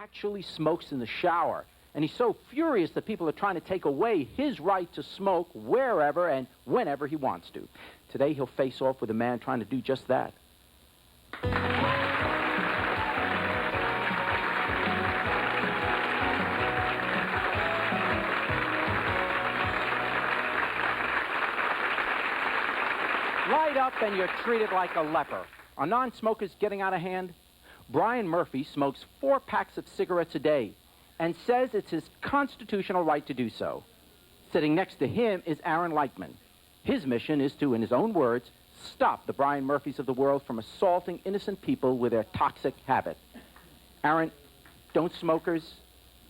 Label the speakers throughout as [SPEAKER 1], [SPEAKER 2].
[SPEAKER 1] actually smokes in the shower. And he's so furious that people are trying to take away his right to smoke wherever and whenever he wants to. Today, he'll face off with a man trying to do just that. Light up and you're treated like a leper. Are non-smokers getting out of hand? Brian Murphy smokes 4 packs of cigarettes a day and says it's his constitutional right to do so. Sitting next to him is Aaron Leichtman. His mission is to, in his own words, stop the Brian Murphys of the world from assaulting innocent people with their toxic habit. Aaron, don't smokers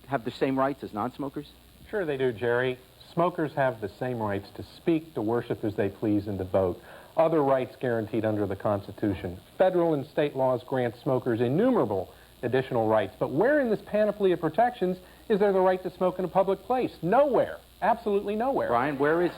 [SPEAKER 1] have the same rights as non-smokers?
[SPEAKER 2] Sure they do, Jerry. Smokers have the same rights to speak, to worship as they please, and to vote. Other rights guaranteed under the Constitution. Federal and state laws grant smokers innumerable additional rights. But where in this panoply of protections is there the right to smoke in a public place? Nowhere. Absolutely nowhere.
[SPEAKER 1] Brian, where is...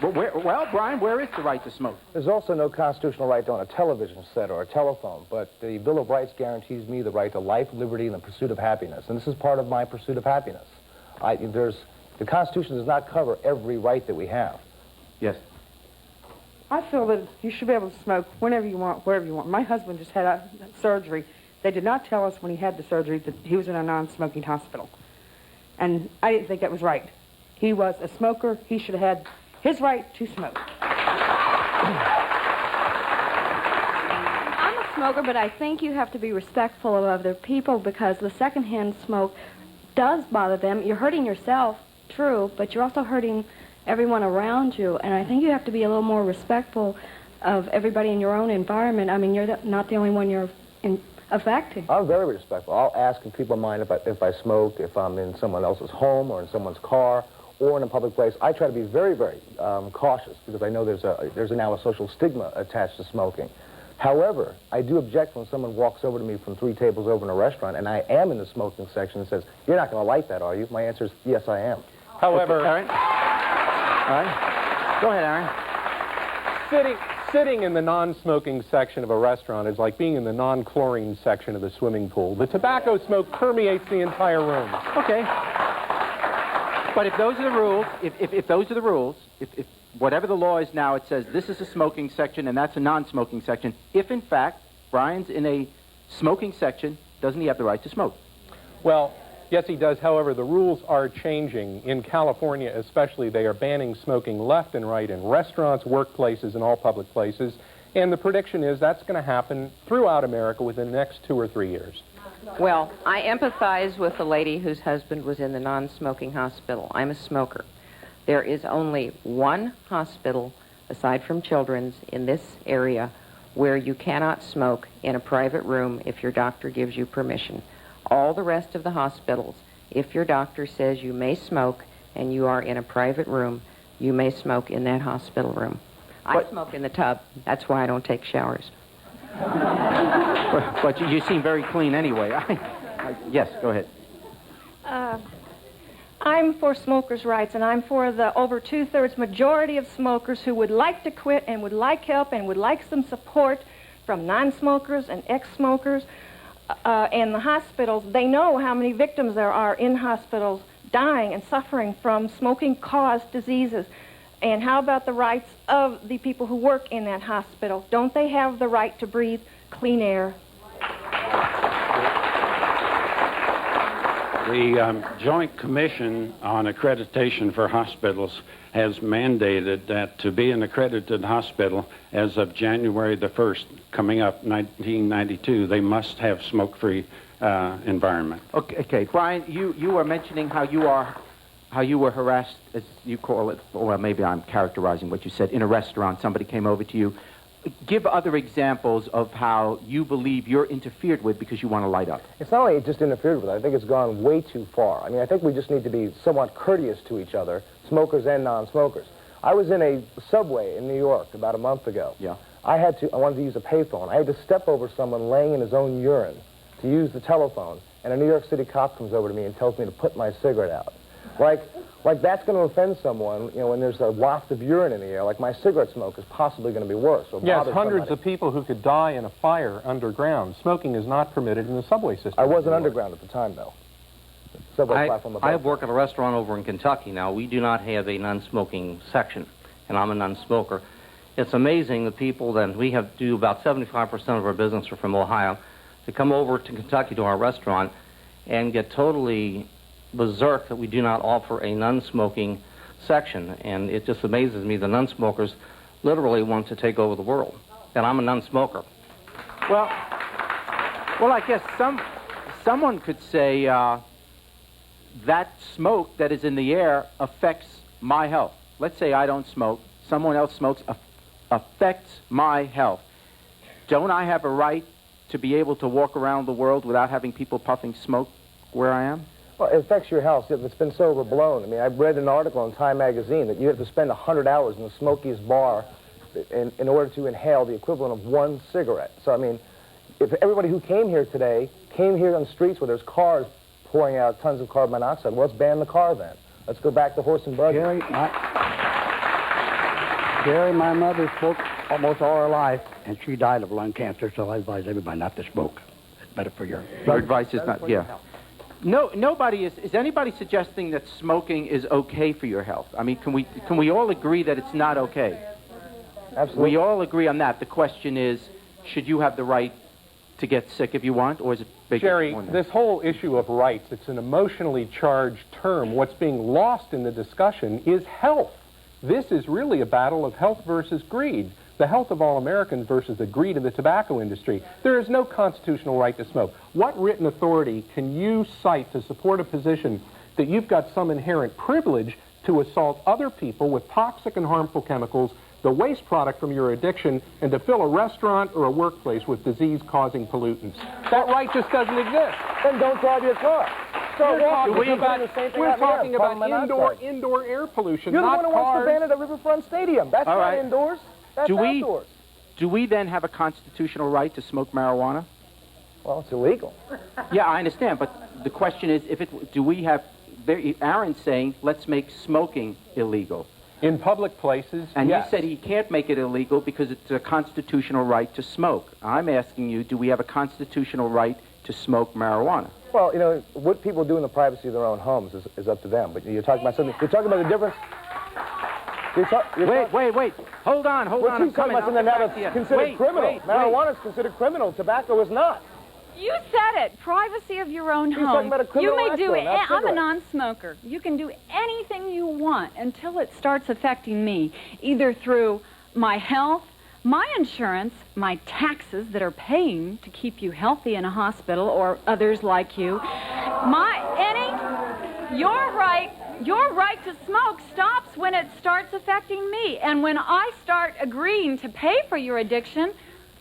[SPEAKER 1] Brian, where is the right to smoke?
[SPEAKER 3] There's also no constitutional right on a television set or a telephone, but the Bill of Rights guarantees me the right to life, liberty, and the pursuit of happiness. And this is part of my pursuit of happiness. The Constitution does not cover every right that we have.
[SPEAKER 1] Yes.
[SPEAKER 4] I feel that you should be able to smoke whenever you want, wherever you want. My husband just had a surgery. They did not tell us when he had the surgery that he was in a non-smoking hospital. And I didn't think that was right. He was a smoker. He should have had his right to smoke.
[SPEAKER 5] I'm a smoker, but I think you have to be respectful of other people because the secondhand smoke does bother them. You're hurting yourself, true, but you're also hurting everyone around you, and I think you have to be a little more respectful of everybody in your own environment. I mean, you're not the only one you're affecting.
[SPEAKER 3] I'm very respectful. I'll ask if people mind if I smoke, if I'm in someone else's home or in someone's car or in a public place. I try to be very, very cautious because I know there's now a social stigma attached to smoking. However, I do object when someone walks over to me from 3 tables over in a restaurant and I am in the smoking section and says, "You're not going to like that, are you?" My answer is, yes, I am.
[SPEAKER 2] However...
[SPEAKER 1] Okay, Aaron? All right. Go ahead, Aaron.
[SPEAKER 2] Sitting in the non-smoking section of a restaurant is like being in the non-chlorine section of the swimming pool. The tobacco smoke permeates the entire room.
[SPEAKER 1] Okay. But if those are the rules, if those are the rules, if whatever the law is now, it says this is a smoking section and that's a non-smoking section, if in fact Brian's in a smoking section, doesn't he have the right to smoke?
[SPEAKER 2] Well, yes, he does. However, the rules are changing. In California especially, they are banning smoking left and right in restaurants, workplaces, and all public places. And the prediction is that's going to happen throughout America within the next 2 or 3 years.
[SPEAKER 6] Well, I empathize with the lady whose husband was in the non-smoking hospital. I'm a smoker. There is only one hospital, aside from Children's, in this area where you cannot smoke in a private room if your doctor gives you permission. All the rest of the hospitals, if your doctor says you may smoke and you are in a private room, you may smoke in that hospital room. I smoke in the tub. That's why I don't take showers.
[SPEAKER 1] But you seem very clean anyway. Yes, go ahead.
[SPEAKER 7] I'm for smokers' rights, and I'm for the over 2/3 majority of smokers who would like to quit and would like help and would like some support from non-smokers and ex-smokers. And the hospitals, they know how many victims there are in hospitals dying and suffering from smoking-caused diseases. And how about the rights of the people who work in that hospital? Don't they have the right to breathe clean air?
[SPEAKER 8] The Joint Commission on Accreditation for Hospitals has mandated that to be an accredited hospital as of January the 1st, coming up 1992, they must have smoke-free environment.
[SPEAKER 1] Okay, Brian, you were mentioning how you were harassed, as you call it, well, maybe I'm characterizing what you said, in a restaurant. Somebody came over to you. Give other examples of how you believe you're interfered with because you want to light up.
[SPEAKER 3] It's not only just interfered with, I think it's gone way too far. I mean, I think we just need to be somewhat courteous to each other, smokers and non-smokers. I was in a subway in New York about a month ago.
[SPEAKER 1] Yeah.
[SPEAKER 3] I wanted to use a payphone. I had to step over someone laying in his own urine to use the telephone, and a New York City cop comes over to me and tells me to put my cigarette out. Like, like that's going to offend someone, you know, when there's a waft of urine in the air, like my cigarette smoke is possibly going to be worse. Or
[SPEAKER 2] Yes,
[SPEAKER 3] bother
[SPEAKER 2] hundreds
[SPEAKER 3] somebody.
[SPEAKER 2] of people who could die in a fire underground. Smoking is not permitted in the subway system.
[SPEAKER 3] I wasn't underground at the time, though. Subway platform above.
[SPEAKER 9] I work at a restaurant over in Kentucky. Now, we do not have a non-smoking section, and I'm a non-smoker. It's amazing the people that we have do about 75% of our business are from Ohio to come over to Kentucky to our restaurant and get totally berserk that we do not offer a non-smoking section. And it just amazes me the non-smokers literally want to take over the world. And I'm a non-smoker.
[SPEAKER 1] Well, I guess someone could say that smoke that is in the air affects my health. Let's say I don't smoke. Someone else smokes, affects my health. Don't I have a right to be able to walk around the world without having people puffing smoke where I am?
[SPEAKER 3] Well, it affects your health. It's been so overblown. I mean, I read an article in Time magazine that you have to spend 100 hours in the smokiest bar in order to inhale the equivalent of one cigarette. So, I mean, if everybody who came here today came here on the streets where there's cars pouring out tons of carbon monoxide, well, let's ban the car then. Let's go back to horse and buggy.
[SPEAKER 10] Jerry, my mother smoked almost all her life, and she died of lung cancer, so I advise everybody not to smoke. It's better for your...
[SPEAKER 1] Your advice is not, yeah. No, nobody is anybody suggesting that smoking is okay for your health? I mean, can we all agree that it's not okay?
[SPEAKER 3] Absolutely.
[SPEAKER 1] We all agree on that. The question is, should you have the right to get sick if you want, or is it bigger?
[SPEAKER 2] Jerry, this whole issue of rights, it's an emotionally charged term. What's being lost in the discussion is health. This is really a battle of health versus greed. The health of all Americans versus the greed of the tobacco industry. There is no constitutional right to smoke. What written authority can you cite to support a position that you've got some inherent privilege to assault other people with toxic and harmful chemicals, the waste product from your addiction, and to fill a restaurant or a workplace with disease-causing pollutants? That right just doesn't exist.
[SPEAKER 3] Then don't drive your car.
[SPEAKER 2] We're talking about indoor air pollution,
[SPEAKER 3] You're the
[SPEAKER 2] not
[SPEAKER 3] one who wants
[SPEAKER 2] cars.
[SPEAKER 3] to ban it at Riverfront Stadium. That's
[SPEAKER 1] All
[SPEAKER 3] not
[SPEAKER 1] right.
[SPEAKER 3] indoors. That's outdoors.
[SPEAKER 1] Do we then have a constitutional right to smoke marijuana?
[SPEAKER 3] Well, it's illegal.
[SPEAKER 1] Yeah, I understand, but the question is, do we have? Aaron's saying, let's make smoking illegal.
[SPEAKER 2] In public places,
[SPEAKER 1] And
[SPEAKER 2] yes.
[SPEAKER 1] you said he can't make it illegal because it's a constitutional right to smoke. I'm asking you, do we have a constitutional right to smoke marijuana?
[SPEAKER 3] Well, you know, what people do in the privacy of their own homes is up to them. But you're talking about something. You're talking about the difference.
[SPEAKER 1] Wait. Hold on.
[SPEAKER 3] We're
[SPEAKER 1] I'm
[SPEAKER 3] talking
[SPEAKER 1] coming.
[SPEAKER 3] about something now that's considered criminal. Marijuana is considered criminal. Tobacco is not.
[SPEAKER 11] You said it. Privacy of your own
[SPEAKER 3] He's talking
[SPEAKER 11] home.
[SPEAKER 3] about a criminal
[SPEAKER 11] You may do
[SPEAKER 3] act, though, not
[SPEAKER 11] I'm a
[SPEAKER 3] cigarette.
[SPEAKER 11] non-smoker. You can do anything you want until it starts affecting me, either through my health, my insurance, my taxes that are paying to keep you healthy in a hospital, or others like you. Your right to smoke stops when it starts affecting me. And when I start agreeing to pay for your addiction,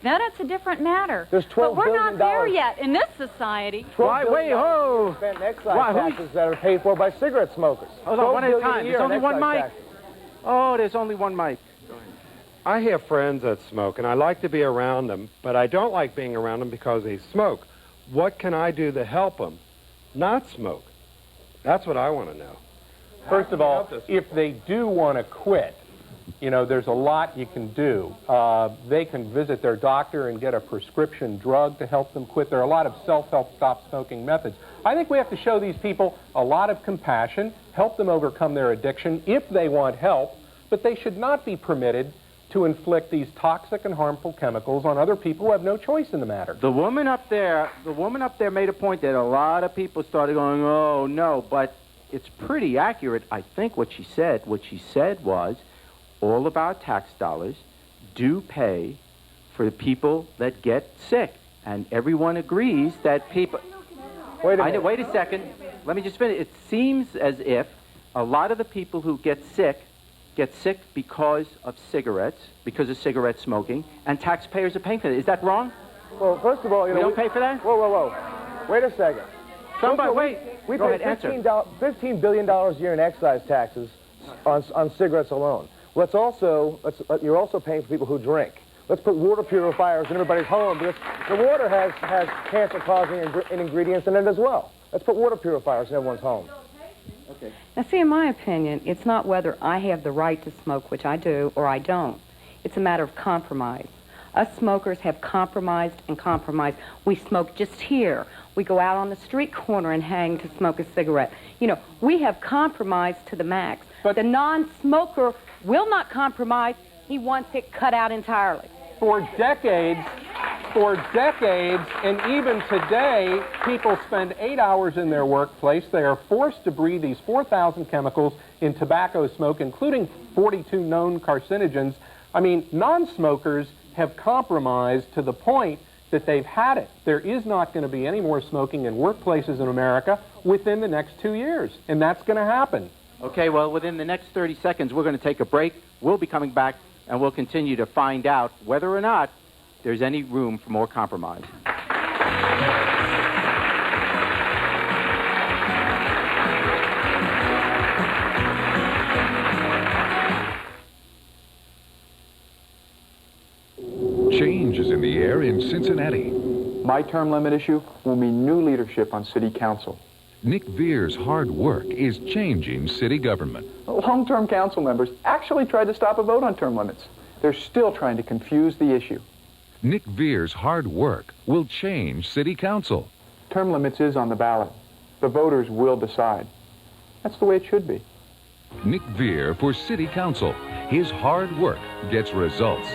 [SPEAKER 11] then it's a different matter.
[SPEAKER 3] There's $12
[SPEAKER 11] but we're not
[SPEAKER 3] billion
[SPEAKER 11] there yet in this society.
[SPEAKER 3] $12 billion spent in excise taxes that are paid for by cigarette smokers.
[SPEAKER 1] Hold on, one at a
[SPEAKER 3] $12 billion
[SPEAKER 1] time.
[SPEAKER 3] year
[SPEAKER 1] There's
[SPEAKER 3] in
[SPEAKER 1] only one
[SPEAKER 3] excise
[SPEAKER 1] mic.
[SPEAKER 3] taxes.
[SPEAKER 1] Oh, there's only one mic.
[SPEAKER 12] I have friends that smoke, and I like to be around them, but I don't like being around them because they smoke. What can I do to help them not smoke? That's what I want to know.
[SPEAKER 2] First of all, if they do want to quit, you know, there's a lot you can do. They can visit their doctor and get a prescription drug to help them quit. There are a lot of self-help stop smoking methods. I think we have to show these people a lot of compassion, help them overcome their addiction if they want help, but they should not be permitted to inflict these toxic and harmful chemicals on other people who have no choice in the matter.
[SPEAKER 1] The woman up there made a point that a lot of people started going, oh, no, but it's pretty accurate. I think what she said was all of our tax dollars do pay for the people that get sick. And everyone agrees that people...
[SPEAKER 3] Wait a minute.
[SPEAKER 1] Wait a second. Let me just finish. It seems as if a lot of the people who get sick because of cigarettes, because of cigarette smoking, and taxpayers are paying for it. Is that wrong?
[SPEAKER 3] Well, first of all, you know...
[SPEAKER 1] We don't pay for that?
[SPEAKER 3] Whoa. Wait a second.
[SPEAKER 1] Somebody,
[SPEAKER 3] wait. We
[SPEAKER 1] Go
[SPEAKER 3] pay
[SPEAKER 1] ahead, answer.
[SPEAKER 3] $15 billion a year in excise taxes on cigarettes alone. You're also paying for people who drink. Let's put water purifiers in everybody's home because the water has cancer-causing ingredients in it as well. Let's put water purifiers in everyone's home.
[SPEAKER 4] Now, see, in my opinion, it's not whether I have the right to smoke, which I do, or I don't. It's a matter of compromise. Us smokers have compromised and compromised. We smoke just here. We go out on the street corner and hang to smoke a cigarette. You know, we have compromised to the max. But the non-smoker will not compromise. He wants it cut out entirely.
[SPEAKER 2] For decades, and even today, people spend 8 hours in their workplace. They are forced to breathe these 4,000 chemicals in tobacco smoke, including 42 known carcinogens. I mean, non-smokers have compromised to the point that they've had it. There is not going to be any more smoking in workplaces in America within the next 2 years, and that's going to happen.
[SPEAKER 1] Okay, well, within the next 30 seconds, we're going to take a break. We'll be coming back, and we'll continue to find out whether or not there's any room for more compromise.
[SPEAKER 13] Change is in the air in Cincinnati.
[SPEAKER 14] My term limit issue will mean new leadership on city council.
[SPEAKER 13] Nick Veer's hard work is changing city government.
[SPEAKER 14] Long-term council members actually tried to stop a vote on term limits. They're still trying to confuse the issue.
[SPEAKER 13] Nick Veer's hard work will change city council.
[SPEAKER 14] Term limits is on the ballot. The voters will decide. That's the way it should be.
[SPEAKER 13] Nick Veer for city council. His hard work gets results.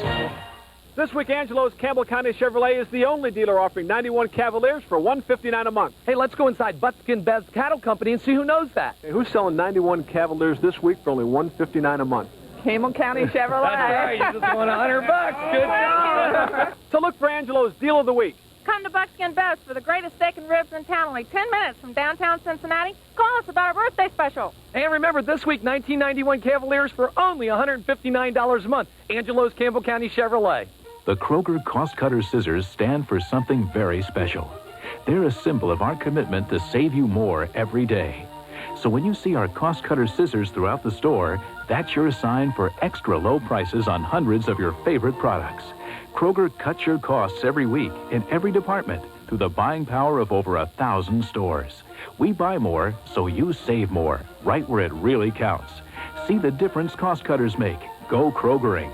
[SPEAKER 15] This week, Angelo's Campbell County Chevrolet is the only dealer offering 91 Cavaliers for $159 a month.
[SPEAKER 16] Hey, let's go inside Buckskin Bev's Cattle Company and see who knows that.
[SPEAKER 15] Hey, who's selling 91 Cavaliers this week for only $159 a month?
[SPEAKER 17] Campbell County Chevrolet.
[SPEAKER 16] That's right. You just won $100. Good job.
[SPEAKER 15] So look for Angelo's Deal of the Week.
[SPEAKER 17] Come to Buckskin Bev's for the greatest steak and ribs in town, only 10 minutes from downtown Cincinnati. Call us about our birthday special.
[SPEAKER 16] And remember, this week, 1991 Cavaliers for only $159 a month. Angelo's Campbell County Chevrolet.
[SPEAKER 18] The Kroger Cost Cutter Scissors stand for something very special. They're a symbol of our commitment to save you more every day. So when you see our Cost Cutter Scissors throughout the store, that's your sign for extra low prices on hundreds of your favorite products. Kroger cuts your costs every week in every department through the buying power of over 1,000 stores. We buy more, so you save more, right where it really counts. See the difference cost cutters make. Go Krogering.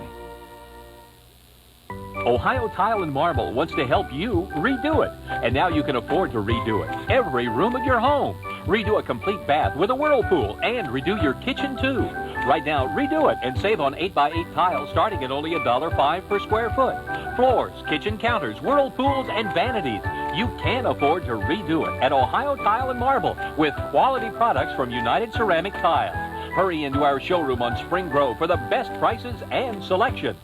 [SPEAKER 19] Ohio Tile and Marble wants to help you redo it. And now you can afford to redo it. Every room of your home. Redo a complete bath with a whirlpool and redo your kitchen too. Right now, redo it and save on 8x8 tile starting at only $1.05 per square foot. Floors, kitchen counters, whirlpools, and vanities. You can afford to redo it at Ohio Tile and Marble with quality products from United Ceramic Tiles. Hurry into our showroom on Spring Grove for the best prices and selection.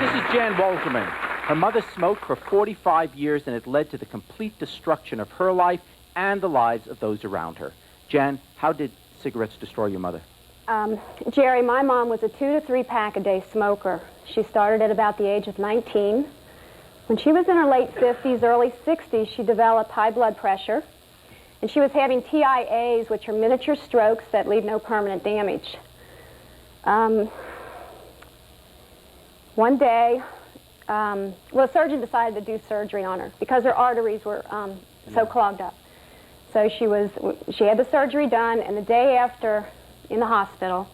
[SPEAKER 1] This is Jan Walterman. Her mother smoked for 45 years, and it led to the complete destruction of her life and the lives of those around her. Jan, how did cigarettes destroy your mother?
[SPEAKER 20] Jerry, my mom was a 2 to 3 pack a day smoker. She started at about the age of 19. When she was in her late 50s, early 60s, she developed high blood pressure, and she was having TIAs, which are miniature strokes that leave no permanent damage. One day, the surgeon decided to do surgery on her because her arteries were so clogged up. So she had the surgery done, and the day after, in the hospital,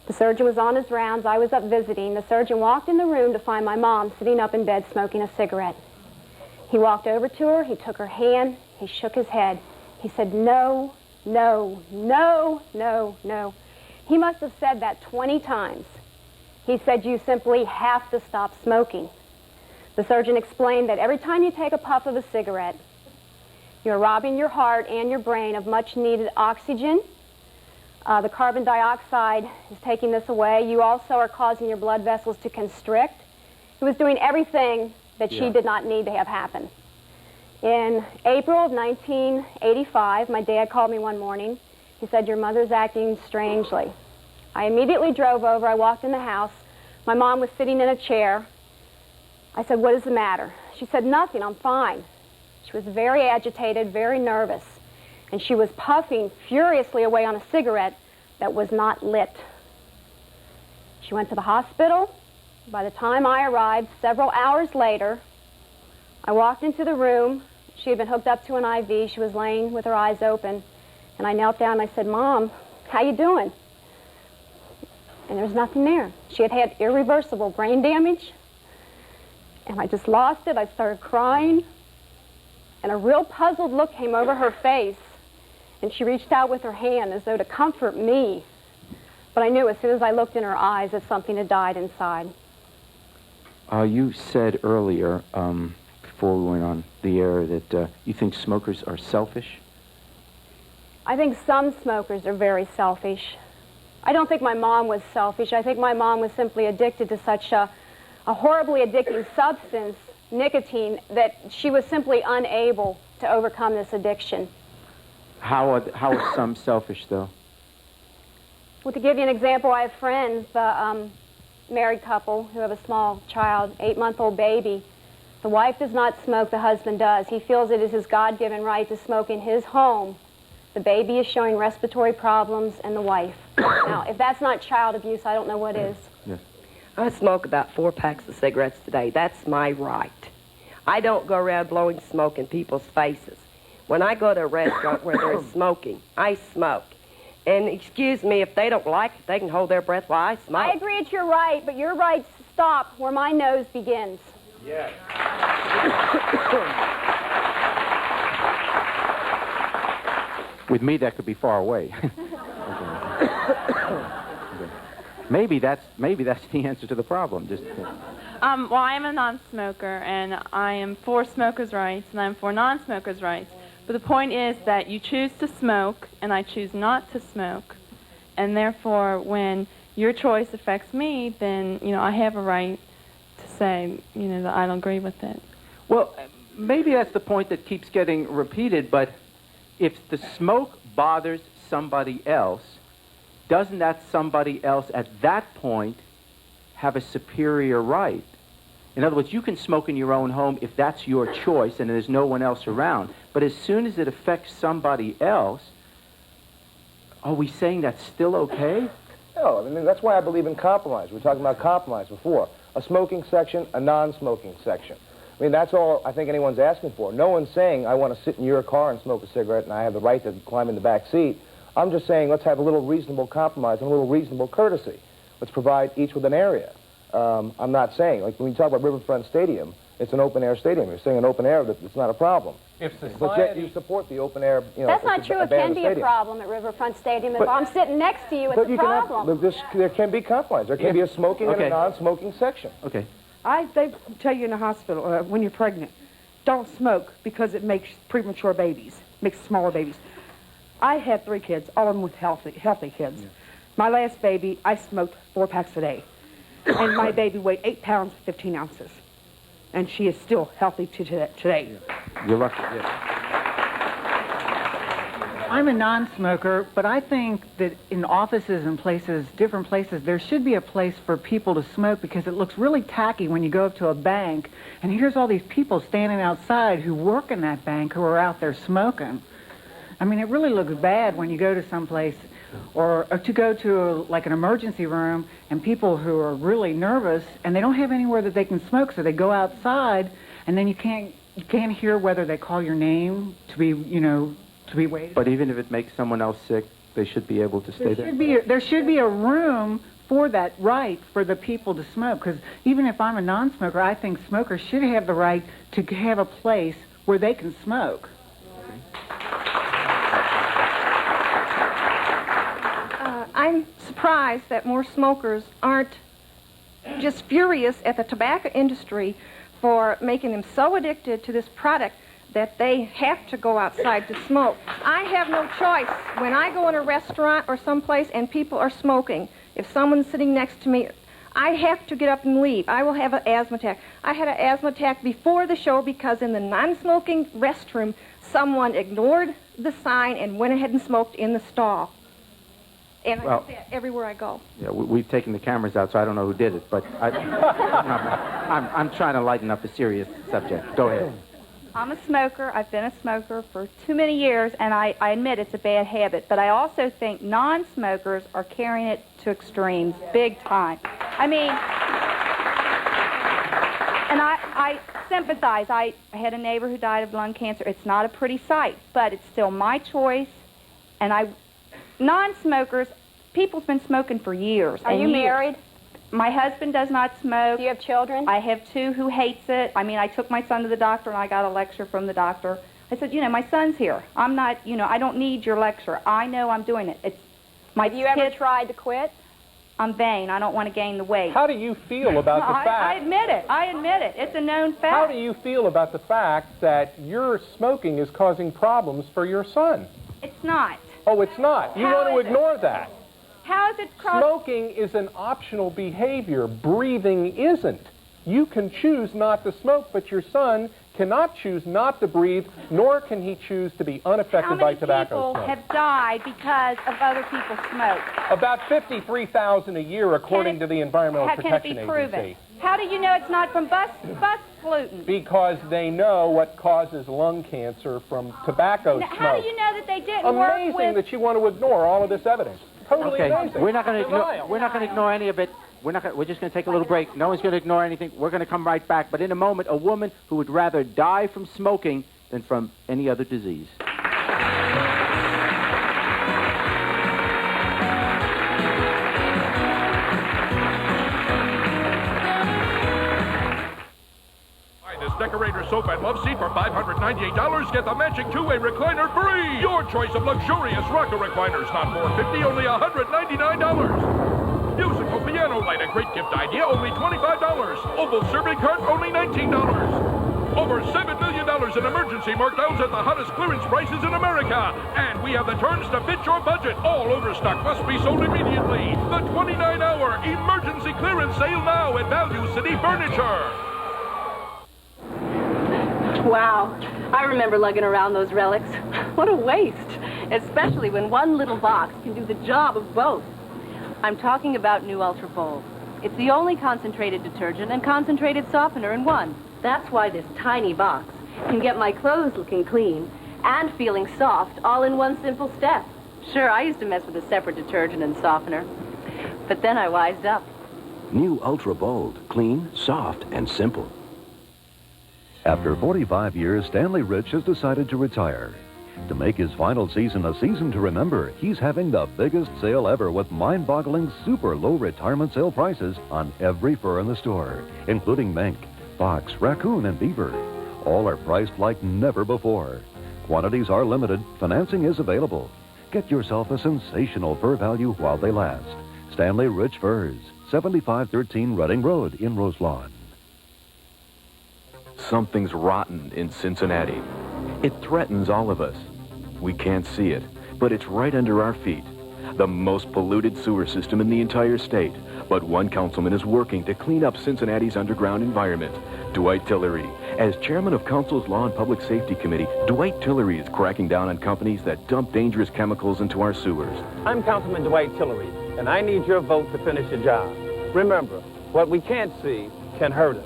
[SPEAKER 20] the surgeon was on his rounds. I was up visiting. The surgeon walked in the room to find my mom sitting up in bed smoking a cigarette. He walked over to her. He took her hand. He shook his head. He said, "No, no, no, no, no." He must have said that 20 times. He said, "You simply have to stop smoking." The surgeon explained that every time you take a puff of a cigarette, you're robbing your heart and your brain of much-needed oxygen. The carbon dioxide is taking this away. You also are causing your blood vessels to constrict. He was doing everything that she did not need to have happen. In April of 1985, my dad called me one morning. He said, "Your mother's acting strangely." I immediately drove over. I walked in the house. My mom was sitting in a chair. I said, "What is the matter?" She said, "Nothing, I'm fine." She was very agitated, very nervous, and she was puffing furiously away on a cigarette that was not lit. She went to the hospital. By the time I arrived, several hours later, I walked into the room. She had been hooked up to an IV. She was laying with her eyes open. And I knelt down and I said, Mom, how you doing? And there was nothing there. She had had irreversible brain damage. And I just lost it. I started crying. And a real puzzled look came over her face. And she reached out with her hand as though to comfort me. But I knew as soon as I looked in her eyes that something had died inside.
[SPEAKER 1] You said earlier, before we went on the air, that you think smokers are selfish.
[SPEAKER 20] I think some smokers are very selfish. I don't think my mom was selfish. I think my mom was simply addicted to such a horribly addicting substance, nicotine, that she was simply unable to overcome this addiction.
[SPEAKER 1] How are some selfish, though?
[SPEAKER 20] Well, to give you an example, I have friends, the married couple who have a small child, 8-month-old baby. The wife does not smoke, the husband does. He feels it is his God-given right to smoke in his home. The baby is showing respiratory problems, and the wife. Now, if that's not child abuse, I don't know what is.
[SPEAKER 1] Yes.
[SPEAKER 21] I smoke about 4 packs of cigarettes today. That's my right. I don't go around blowing smoke in people's faces. When I go to a restaurant where there's smoking, I smoke. And excuse me, if they don't like it, they can hold their breath while I smoke.
[SPEAKER 20] I agree it's your right, but your rights stop where my nose begins.
[SPEAKER 12] Yes.
[SPEAKER 1] With me, that could be far away. Maybe that's the answer to the problem. Just.
[SPEAKER 22] Well, I am a non-smoker, and I am for smokers' rights, and I'm for non-smokers' rights. But the point is that you choose to smoke, and I choose not to smoke. And therefore, when your choice affects me, then, I have a right to say, that I don't agree with it.
[SPEAKER 1] Well, maybe that's the point that keeps getting repeated, but if the smoke bothers somebody else, doesn't that somebody else at that point have a superior right? In other words, you can smoke in your own home if that's your choice and there's no one else around. But as soon as it affects somebody else, are we saying that's still okay?
[SPEAKER 3] No, I mean, that's why I believe in compromise. We were talking about compromise before. A smoking section, a non-smoking section. I mean, that's all I think anyone's asking for. No one's saying, I want to sit in your car and smoke a cigarette and I have the right to climb in the back seat. I'm just saying, let's have a little reasonable compromise and a little reasonable courtesy. Let's provide each with an area. I'm not saying, like when you talk about Riverfront Stadium, it's an open-air stadium. You're saying an open air, that it's not a problem.
[SPEAKER 2] If
[SPEAKER 3] But yet you support the open air,
[SPEAKER 20] That's not true. It can be a problem at Riverfront Stadium. If I'm sitting next to you, it's a problem.
[SPEAKER 3] There can be compromise. There can be a smoking and a non-smoking section.
[SPEAKER 1] Okay.
[SPEAKER 4] They tell you in the hospital when you're pregnant, don't smoke because it makes premature babies, makes smaller babies. I had 3 kids, all of them with healthy kids. Yeah. My last baby, I smoked 4 packs a day. And my baby weighed 8 pounds, 15 ounces. And she is still healthy today.
[SPEAKER 1] Yeah. You're lucky. Yeah.
[SPEAKER 23] I'm a non-smoker, but I think that in offices and places, different places, there should be a place for people to smoke because it looks really tacky when you go up to a bank and here's all these people standing outside who work in that bank who are out there smoking. I mean, it really looks bad when you go to some place or to go to like an emergency room and people who are really nervous and they don't have anywhere that they can smoke, so they go outside and then you can't hear whether they call your name to be, to be waited.
[SPEAKER 1] But even if it makes someone else sick, they should be able to stay there?
[SPEAKER 23] There should be a room for that right for the people to smoke, because even if I'm a non-smoker, I think smokers should have the right to have a place where they can smoke.
[SPEAKER 7] I'm surprised that more smokers aren't just furious at the tobacco industry for making them so addicted to this product that they have to go outside to smoke. I have no choice. When I go in a restaurant or someplace and people are smoking, if someone's sitting next to me, I have to get up and leave. I will have an asthma attack. I had an asthma attack before the show because in the non-smoking restroom, someone ignored the sign and went ahead and smoked in the stall. And I do that everywhere I go.
[SPEAKER 1] Yeah, we've taken the cameras out, so I don't know who did it, but I'm trying to lighten up a serious subject. Go ahead.
[SPEAKER 24] I'm a smoker. I've been a smoker for too many years, and I admit it's a bad habit. But I also think non-smokers are carrying it to extremes, big time. I mean, and I sympathize. I had a neighbor who died of lung cancer. It's not a pretty sight, but it's still my choice. And non-smokers, people's been smoking for years.
[SPEAKER 20] Are you married?
[SPEAKER 24] My husband does not smoke.
[SPEAKER 20] Do you have children?
[SPEAKER 24] I have 2 who hates it. I mean, I took my son to the doctor and I got a lecture from the doctor. I said, my son's here. I'm not, I don't need your lecture. I know I'm doing it.
[SPEAKER 20] Have you ever tried to quit?
[SPEAKER 24] I'm vain. I don't want to gain the weight.
[SPEAKER 2] How do you feel about the fact...
[SPEAKER 24] I admit it. I admit it. It's a known fact.
[SPEAKER 2] How do you feel about the fact that your smoking is causing problems for your son?
[SPEAKER 24] It's not.
[SPEAKER 2] Oh, it's not. You want to ignore that.
[SPEAKER 24] How is it
[SPEAKER 2] Smoking is an optional behavior. Breathing isn't. You can choose not to smoke, but your son cannot choose not to breathe, nor can he choose to be unaffected by tobacco smoke.
[SPEAKER 24] How many people have died because of other people's smoke?
[SPEAKER 2] About 53,000 a year, according to the Environmental Protection
[SPEAKER 24] Agency. How can it be proven?
[SPEAKER 2] Agency.
[SPEAKER 24] How do you know it's not from bus pollutant?
[SPEAKER 2] Because they know what causes lung cancer from tobacco smoke.
[SPEAKER 24] How do you know that they didn't work with...
[SPEAKER 2] Amazing that you want to ignore all of this evidence. Totally amazing.
[SPEAKER 1] We're not going to ignore any of it. We're just going to take a little break. No one's going to ignore anything. We're going to come right back. But in a moment, a woman who would rather die from smoking than from any other disease.
[SPEAKER 5] Decorator soap and love seat for $598. Get the Magic Two-Way recliner free. Your choice of luxurious rocker recliners, not $450, only $199. Musical piano light, a great gift idea, only $25. Oval serving cart, only $19. Over $7 million in emergency markdowns at the hottest clearance prices in America. And we have the terms to fit your budget. All overstock must be sold immediately. The 29-hour emergency clearance sale now at Value City Furniture.
[SPEAKER 6] Wow, I remember lugging around those relics. What a waste, especially when one little box can do the job of both. I'm talking about New Ultra Bold. It's the only concentrated detergent and concentrated softener in one. That's why this tiny box can get my clothes looking clean and feeling soft all in one simple step. Sure, I used to mess with a separate detergent and softener, but then I wised up.
[SPEAKER 8] New Ultra Bold, clean, soft, and simple.
[SPEAKER 9] After 45 years, Stanley Rich has decided to retire. To make his final season a season to remember, he's having the biggest sale ever with mind-boggling super low retirement sale prices on every fur in the store, including mink, fox, raccoon, and beaver. All are priced like never before. Quantities are limited. Financing is available. Get yourself a sensational fur value while they last. Stanley Rich Furs, 7513 Reading Road in Roselawn.
[SPEAKER 8] Something's rotten in Cincinnati. It threatens all of us. We can't see it, but it's right under our feet. The most polluted sewer system in the entire state. But one councilman is working to clean up Cincinnati's underground environment. Dwight Tillery. As chairman of council's Law and Public Safety Committee, Dwight Tillery is cracking down on companies that dump dangerous chemicals into our sewers.
[SPEAKER 25] I'm Councilman Dwight Tillery, and I need your vote to finish the job. Remember, what we can't see can hurt us.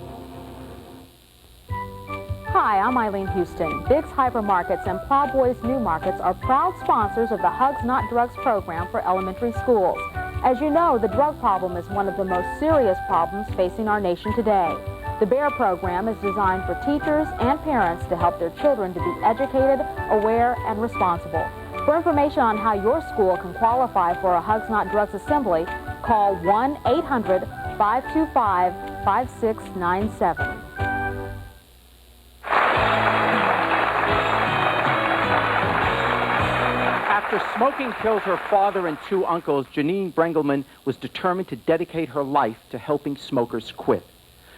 [SPEAKER 26] Hi, I'm Eileen Houston. Biggs Hypermarkets and Plowboys New Markets are proud sponsors of the Hugs Not Drugs program for elementary schools. As you know, the drug problem is one of the most serious problems facing our nation today. The BEAR program is designed for teachers and parents to help their children to be educated, aware, and responsible. For information on how your school can qualify for a Hugs Not Drugs assembly, call 1-800-525-5697.
[SPEAKER 1] After smoking killed her father and two uncles, Janine Brengelman was determined to dedicate her life to helping smokers quit.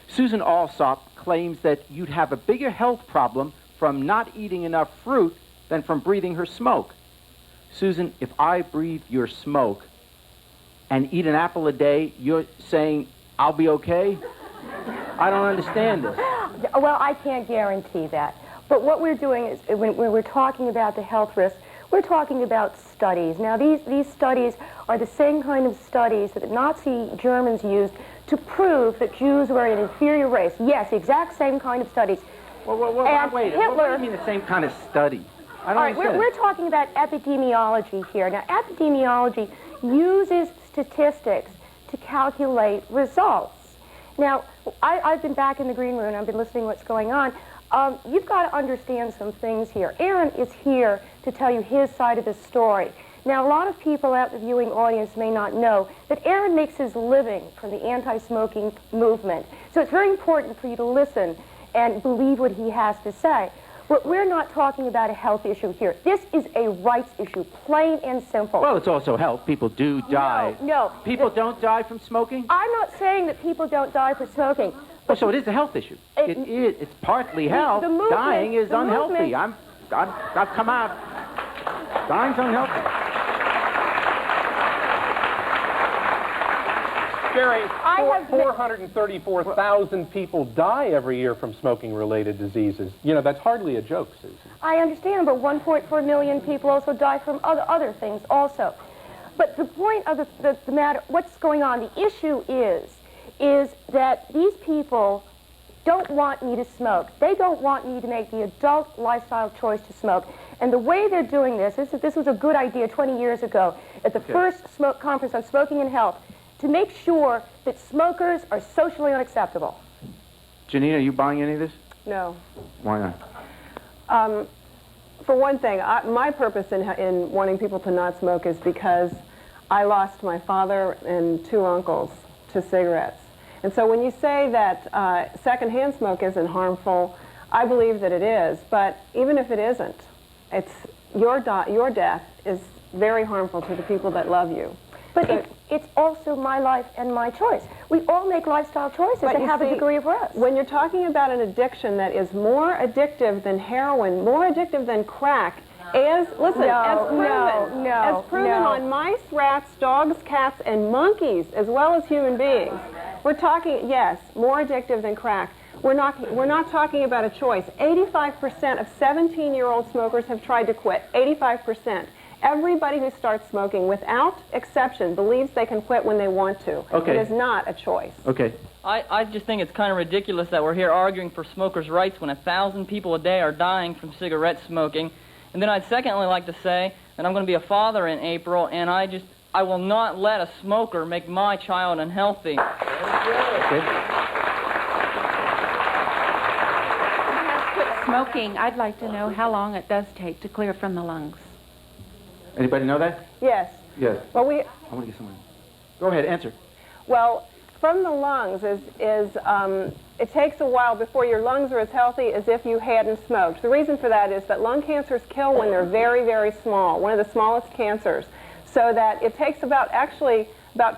[SPEAKER 1] Susan Alsop claims that you'd have a bigger health problem from not eating enough fruit than from breathing her smoke. Susan, if I breathe your smoke and eat an apple a day, you're saying I'll be okay? I don't understand this.
[SPEAKER 27] Well, I can't guarantee that. But what we're doing is, when we're talking about the health risks, we're talking about studies. Now, these studies are the same kind of studies that the Nazi Germans used to prove that Jews were an inferior race. Yes, the exact same kind of studies.
[SPEAKER 1] And
[SPEAKER 27] wait,
[SPEAKER 1] Hitler... What do you mean the same kind of study? I don't understand.
[SPEAKER 27] We're talking about epidemiology here. Now, epidemiology uses statistics to calculate results. Now, I've been back in the green room. I've been listening to what's going on. You've got to understand some things here. Aaron is here to tell you his side of the story. Now, a lot of people out in the viewing audience may not know that Aaron makes his living from the anti-smoking movement. So it's very important for you to listen and believe what he has to say. But we're not talking about a health issue here. This is a rights issue, plain and simple.
[SPEAKER 1] Well, it's also health. People do die.
[SPEAKER 27] No.
[SPEAKER 1] People don't die from smoking?
[SPEAKER 27] I'm not saying that people don't die for smoking.
[SPEAKER 1] Oh, so it is a health issue. It's partly health.
[SPEAKER 27] the movement-
[SPEAKER 1] Dying is
[SPEAKER 27] the
[SPEAKER 1] unhealthy.
[SPEAKER 27] movement-
[SPEAKER 1] I've come out. Dying's unhealthy.
[SPEAKER 2] Jerry, 434,000 people die every year from smoking-related diseases. You know, that's hardly a joke, Susan.
[SPEAKER 27] I understand, but 1.4 million people also die from other things also. But the point of the matter, what's going on, the issue is that these people don't want me to smoke. They don't want me to make the adult lifestyle choice to smoke. And the way they're doing this was a good idea 20 years ago at the first conference on smoking and health, to make sure that smokers are socially unacceptable.
[SPEAKER 1] Janine, are you buying any of this?
[SPEAKER 10] No.
[SPEAKER 1] Why not?
[SPEAKER 10] For one thing, my purpose in wanting people to not smoke is because I lost my father and 2 uncles to cigarettes. And so when you say that secondhand smoke isn't harmful, I believe that it is. But even if it isn't, your death is very harmful to the people that love you.
[SPEAKER 27] But it's also my life and my choice. We all make lifestyle choices that have a degree of risk.
[SPEAKER 10] When you're talking about an addiction that is more addictive than heroin, more addictive than crack, as proven on mice, rats, dogs, cats, and monkeys, as well as human beings. We're talking, yes, more addictive than crack. We're not talking about a choice. 85% of 17-year-old smokers have tried to quit. 85%. Everybody who starts smoking, without exception, believes they can quit when they want to.
[SPEAKER 1] Okay.
[SPEAKER 10] It is not a choice.
[SPEAKER 1] Okay.
[SPEAKER 11] I just think it's kind of ridiculous that we're here arguing for smokers' rights when 1,000 people a day are dying from cigarette smoking. And then I'd secondly like to say that I'm going to be a father in April, and I will not let a smoker make my child unhealthy.
[SPEAKER 13] Smoking, I'd like to know how long it does take to clear from the lungs.
[SPEAKER 1] Anybody know that?
[SPEAKER 10] Yes.
[SPEAKER 1] Yes.
[SPEAKER 10] Well,
[SPEAKER 1] I want to get someone. Go ahead, answer.
[SPEAKER 10] Well, from the lungs it takes a while before your lungs are as healthy as if you hadn't smoked. The reason for that is that lung cancers kill when they're very, very small, one of the smallest cancers. So that it takes about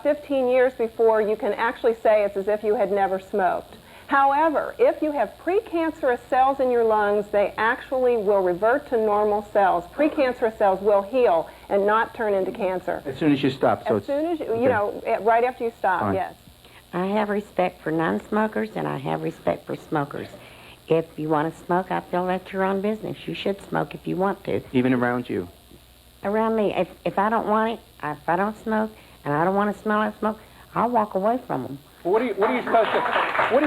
[SPEAKER 10] 15 years before you can actually say it's as if you had never smoked. However, if you have precancerous cells in your lungs, they actually will revert to normal cells. Precancerous cells will heal and not turn into cancer.
[SPEAKER 1] As soon as you stop. So
[SPEAKER 10] as soon as you know, right after you stop,
[SPEAKER 1] Fine.
[SPEAKER 10] yes.
[SPEAKER 14] I have respect for non-smokers and I have respect for smokers. If you want to smoke, I feel that's your own business. You should smoke if you want to.
[SPEAKER 1] Even around you?
[SPEAKER 14] Around me, if I don't want it, if I don't smoke, and I don't want to smell that smoke, I'll walk away from them.
[SPEAKER 2] Well, what are you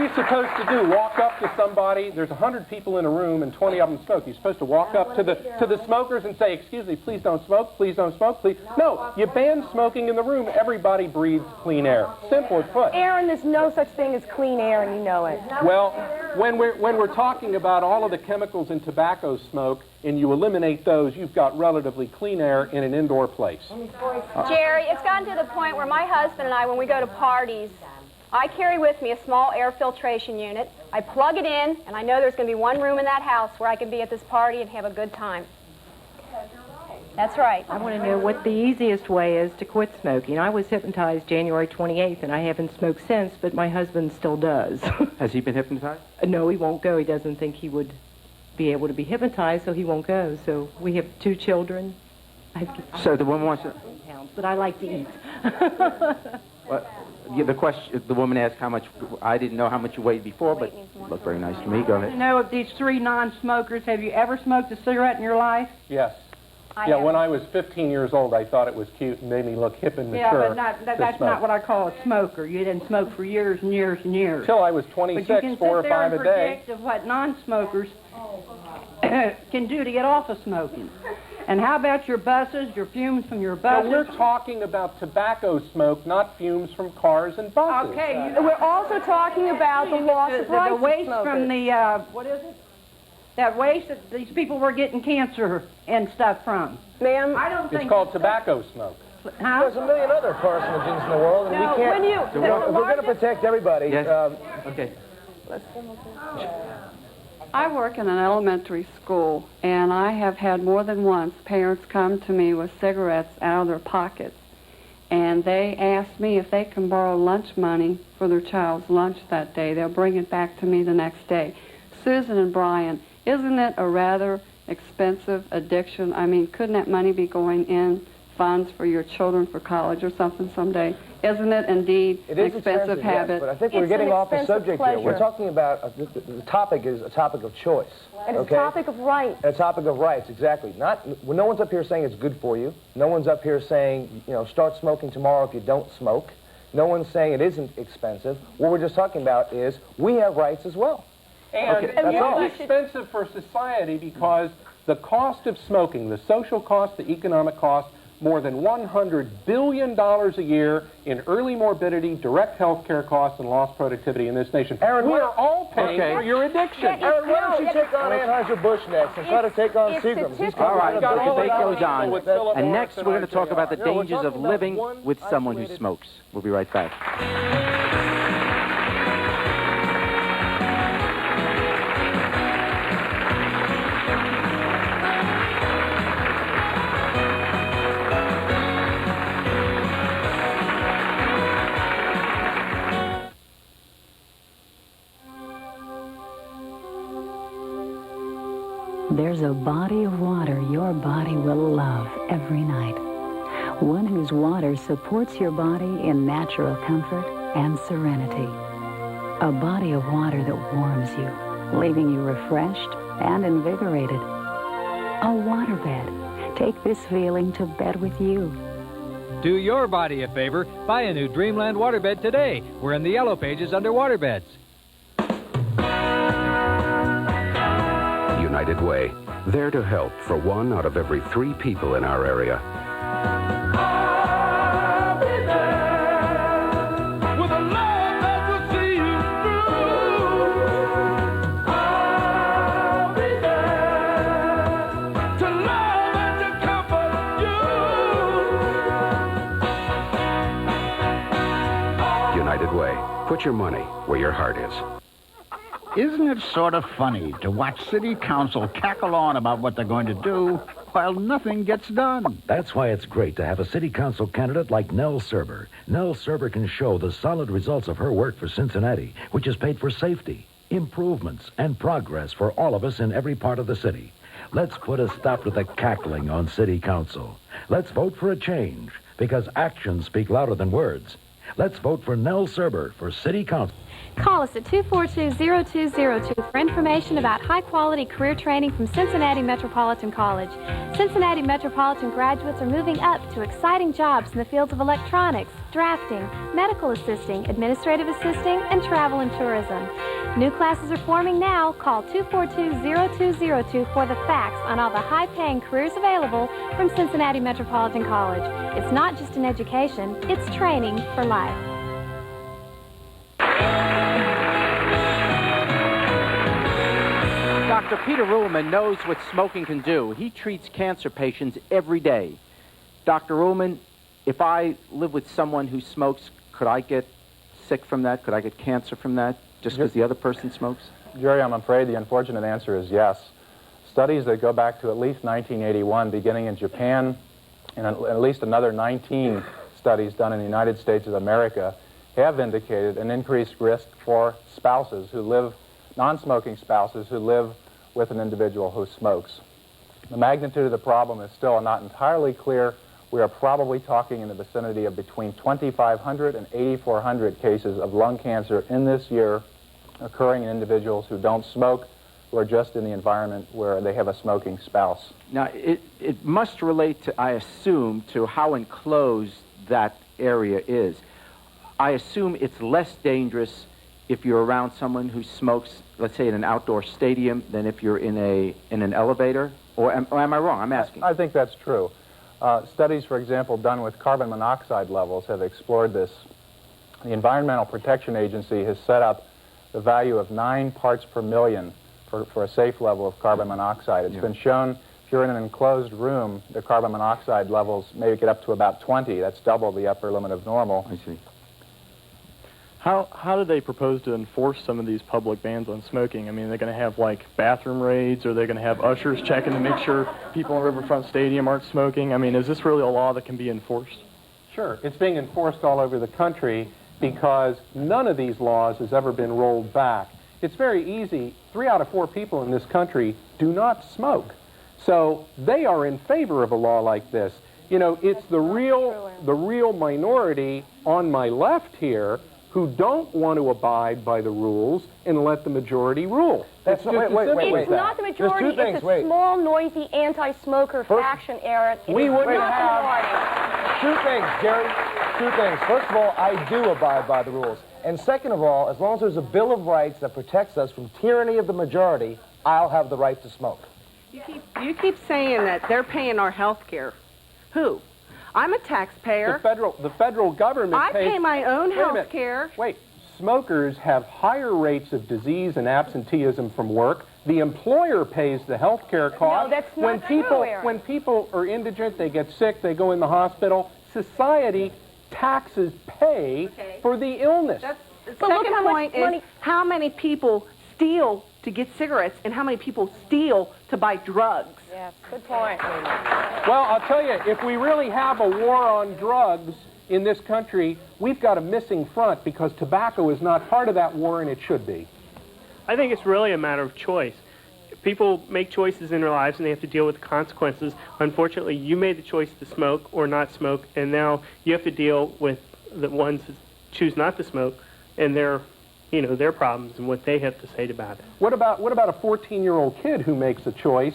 [SPEAKER 2] supposed to do? Walk up to somebody, there's 100 people in a room and 20 of them smoke. You're supposed to walk up to the smokers and say, excuse me, please don't smoke, please don't smoke, please. No, you ban smoking in the room. Everybody breathes clean air. Simple as put.
[SPEAKER 27] Aaron, there's no such thing as clean air, and you know it.
[SPEAKER 2] Well, when we're talking about all of the chemicals in tobacco smoke, and you eliminate those, you've got relatively clean air in an indoor place.
[SPEAKER 20] Jerry, it's gotten to the point where my husband and I, when we go to parties, I carry with me a small air filtration unit. I plug it in, and I know there's going to be one room in that house where I can be at this party and have a good time. That's right.
[SPEAKER 15] I want to know what the easiest way is to quit smoking. I was hypnotized January 28th, and I haven't smoked since, but my husband still does.
[SPEAKER 1] Has he been hypnotized?
[SPEAKER 15] No, he won't go. He doesn't think he would be able to be hypnotized, so he won't go. So we have 2 children.
[SPEAKER 1] So the woman wants to...
[SPEAKER 15] But I like to eat.
[SPEAKER 1] The question, the woman asked how much. I didn't know how much you weighed before, but it looked very nice to me. Go ahead.
[SPEAKER 16] You know, of these 3 non-smokers, have you ever smoked a cigarette in your life?
[SPEAKER 2] Yes. When I was 15 years old, I thought it was cute and made me look hip and mature.
[SPEAKER 16] Yeah, but that's not what I call a smoker. You didn't smoke for years and years and years.
[SPEAKER 2] Till I was 26, 4 or 5 a day.
[SPEAKER 16] But you can sit there and predict of what non-smokers can do to get off of smoking. And how about your buses, your fumes from your
[SPEAKER 2] So
[SPEAKER 16] buses?
[SPEAKER 2] we're talking about tobacco smoke, not fumes from cars and buses.
[SPEAKER 16] Okay.
[SPEAKER 10] We're also talking about the loss of rights
[SPEAKER 16] The
[SPEAKER 10] of
[SPEAKER 16] waste
[SPEAKER 10] smokers.
[SPEAKER 16] from the, what is it? That waste that these people were getting cancer and stuff from.
[SPEAKER 10] Ma'am,
[SPEAKER 16] I don't think
[SPEAKER 2] It's called tobacco smoke.
[SPEAKER 16] Huh?
[SPEAKER 3] There's a million other carcinogens in the world, and
[SPEAKER 10] No,
[SPEAKER 3] we can't.
[SPEAKER 10] when you-
[SPEAKER 3] if we're going to protect everybody.
[SPEAKER 1] Yes. Okay.
[SPEAKER 12] I work in an elementary school, and I have had more than once parents come to me with cigarettes out of their pockets, and they ask me if they can borrow lunch money for their child's lunch that day. They'll bring it back to me the next day. Susan and Brian, isn't it a rather expensive addiction? I mean, couldn't that money be going in funds for your children for college or something someday? Isn't it indeed
[SPEAKER 3] It
[SPEAKER 12] an
[SPEAKER 3] is
[SPEAKER 12] expensive
[SPEAKER 3] yes,
[SPEAKER 12] habit?
[SPEAKER 3] but I think we're getting off the subject here. We're talking about the topic is a topic of choice.
[SPEAKER 27] And it's
[SPEAKER 3] okay?
[SPEAKER 27] a topic of rights.
[SPEAKER 3] And a topic of rights, exactly. No one's up here saying it's good for you. No one's up here saying, start smoking tomorrow if you don't smoke. No one's saying it isn't expensive. What we're just talking about is we have rights as well.
[SPEAKER 2] And
[SPEAKER 3] that's all.
[SPEAKER 2] it's expensive for society because the cost of smoking, the social cost, the economic cost, more than $100 billion a year in early morbidity, direct health care costs, and lost productivity in this nation.
[SPEAKER 3] Aaron,
[SPEAKER 2] we're all paying for your addiction.
[SPEAKER 3] Aaron, why don't you take on Anheuser-Busch next and try to take on Seagram's? He's
[SPEAKER 1] All right, the
[SPEAKER 3] got
[SPEAKER 1] debate goes on.
[SPEAKER 3] with Philip
[SPEAKER 1] And
[SPEAKER 3] Morris
[SPEAKER 1] next, we're going to talk about the
[SPEAKER 3] Yeah, we're
[SPEAKER 1] dangers of
[SPEAKER 3] talking about
[SPEAKER 1] living
[SPEAKER 3] one
[SPEAKER 1] with someone who
[SPEAKER 3] isolated-
[SPEAKER 1] smokes. We'll be right back.
[SPEAKER 17] There's a body of water your body will love every night. One whose water supports your body in natural comfort and serenity. A body of water that warms you, leaving you refreshed and invigorated. A waterbed. Take this feeling to bed with you.
[SPEAKER 18] Do your body a favor. Buy a new Dreamland waterbed today. We're in the yellow pages under waterbeds.
[SPEAKER 19] United Way, there to help for 1 out of every 3 people in our area. United Way, put your money where your heart is.
[SPEAKER 21] Isn't it sort of funny to watch city council cackle on about what they're going to do while nothing gets done?
[SPEAKER 9] That's why it's great to have a city council candidate like Nell Serber. Nell Serber can show the solid results of her work for Cincinnati, which has paid for safety, improvements, and progress for all of us in every part of the city. Let's put a stop to the cackling on city council. Let's vote for a change, because actions speak louder than words. Let's vote for Nell Serber for city council.
[SPEAKER 22] Call us at 242-0202 for information about high-quality career training from Cincinnati Metropolitan College. Cincinnati Metropolitan graduates are moving up to exciting jobs in the fields of electronics, drafting, medical assisting, administrative assisting, and travel and tourism. New classes are forming now. Call 242-0202 for the facts on all the high-paying careers available from Cincinnati Metropolitan College. It's not just an education, it's training for life.
[SPEAKER 1] Dr. Peter Ruhlman knows what smoking can do. He treats cancer patients every day. Dr. Ruhlman, if I live with someone who smokes, could I get sick from that? Could I get cancer from that just because the other person smokes?
[SPEAKER 28] Jerry, I'm afraid the unfortunate answer is yes. Studies that go back to at least 1981, beginning in Japan, and at least another 19 studies done in the United States of America, have indicated an increased risk for spouses who live, non-smoking spouses who live with an individual who smokes. The magnitude of the problem is still not entirely clear. We are probably talking in the vicinity of between 2,500 and 8,400 cases of lung cancer in this year occurring in individuals who don't smoke, who are just in the environment where they have a smoking spouse.
[SPEAKER 1] Now, it must relate to, I assume, to how enclosed that area is. I assume it's less dangerous if you're around someone who smokes, let's say in an outdoor stadium, than if you're in an elevator. Or am I wrong? I'm asking.
[SPEAKER 28] I think that's true. Studies, for example, done with carbon monoxide levels have explored this. The Environmental Protection Agency has set up the value of 9 parts per million for a safe level of carbon monoxide. It's been shown if you're in an enclosed room, the carbon monoxide levels maybe get up to about 20. That's double the upper limit of normal.
[SPEAKER 1] I see.
[SPEAKER 4] How do they propose to enforce some of these public bans on smoking? I mean, they're going to have, like, bathroom raids, or they're going to have ushers checking to make sure people in Riverfront Stadium aren't smoking? I mean, is this really a law that can be enforced?
[SPEAKER 2] Sure. It's being enforced all over the country because none of these laws has ever been rolled back. It's very easy. 3 out of 4 people in this country do not smoke. So they are in favor of a law like this. You know, it's the real minority on my left here who don't want to abide by the rules and let the majority rule.
[SPEAKER 3] That's
[SPEAKER 2] wait.
[SPEAKER 27] It's not the majority. It's a small, noisy, anti-smoker faction, Eric.
[SPEAKER 3] We wouldn't
[SPEAKER 27] have
[SPEAKER 3] two things, Jerry. 2 things. First of all, I do abide by the rules. And second of all, as long as there's a Bill of Rights that protects us from tyranny of the majority, I'll have the right to smoke.
[SPEAKER 5] You keep saying that they're paying our health care. Who? I'm a taxpayer.
[SPEAKER 2] The federal government
[SPEAKER 5] I pay my own health care.
[SPEAKER 2] Wait, smokers have higher rates of disease and absenteeism from work. The employer pays the health care cost.
[SPEAKER 27] No, that's not true, Eric.
[SPEAKER 2] When people are indigent, they get sick, they go in the hospital, society taxes pay for the illness.
[SPEAKER 5] The second point is how many people steal to get cigarettes and how many people steal to buy drugs.
[SPEAKER 27] Yeah, good point.
[SPEAKER 2] Well, I'll tell you, if we really have a war on drugs in this country, we've got a missing front because tobacco is not part of that war, and it should be.
[SPEAKER 6] I think it's really a matter of choice. People make choices in their lives, and they have to deal with the consequences. Unfortunately, you made the choice to smoke or not smoke, and now you have to deal with the ones that choose not to smoke and their problems and what they have to say about it.
[SPEAKER 2] What about a 14-year-old kid who makes a choice,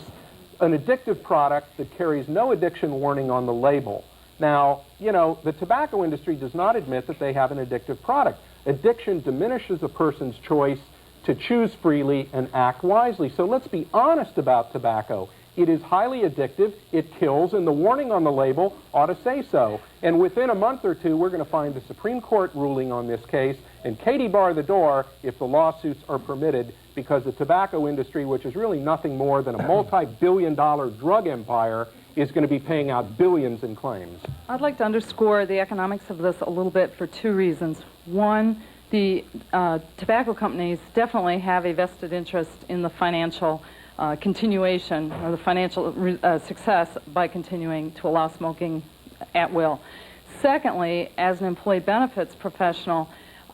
[SPEAKER 2] an addictive product that carries no addiction warning on the label? Now, you know, the tobacco industry does not admit that they have an addictive product. Addiction diminishes a person's choice to choose freely and act wisely. So let's be honest about tobacco. It is highly addictive, it kills, and the warning on the label ought to say so. And within a month or two, we're going to find the Supreme Court ruling on this case, and Katie bar the door if the lawsuits are permitted, because the tobacco industry, which is really nothing more than a multi-billion-dollar drug empire, is going to be paying out billions in claims.
[SPEAKER 12] I'd like to underscore the economics of this a little bit for 2 reasons. One, the tobacco companies definitely have a vested interest in the financial continuation or the financial success by continuing to allow smoking at will. Secondly, as an employee benefits professional,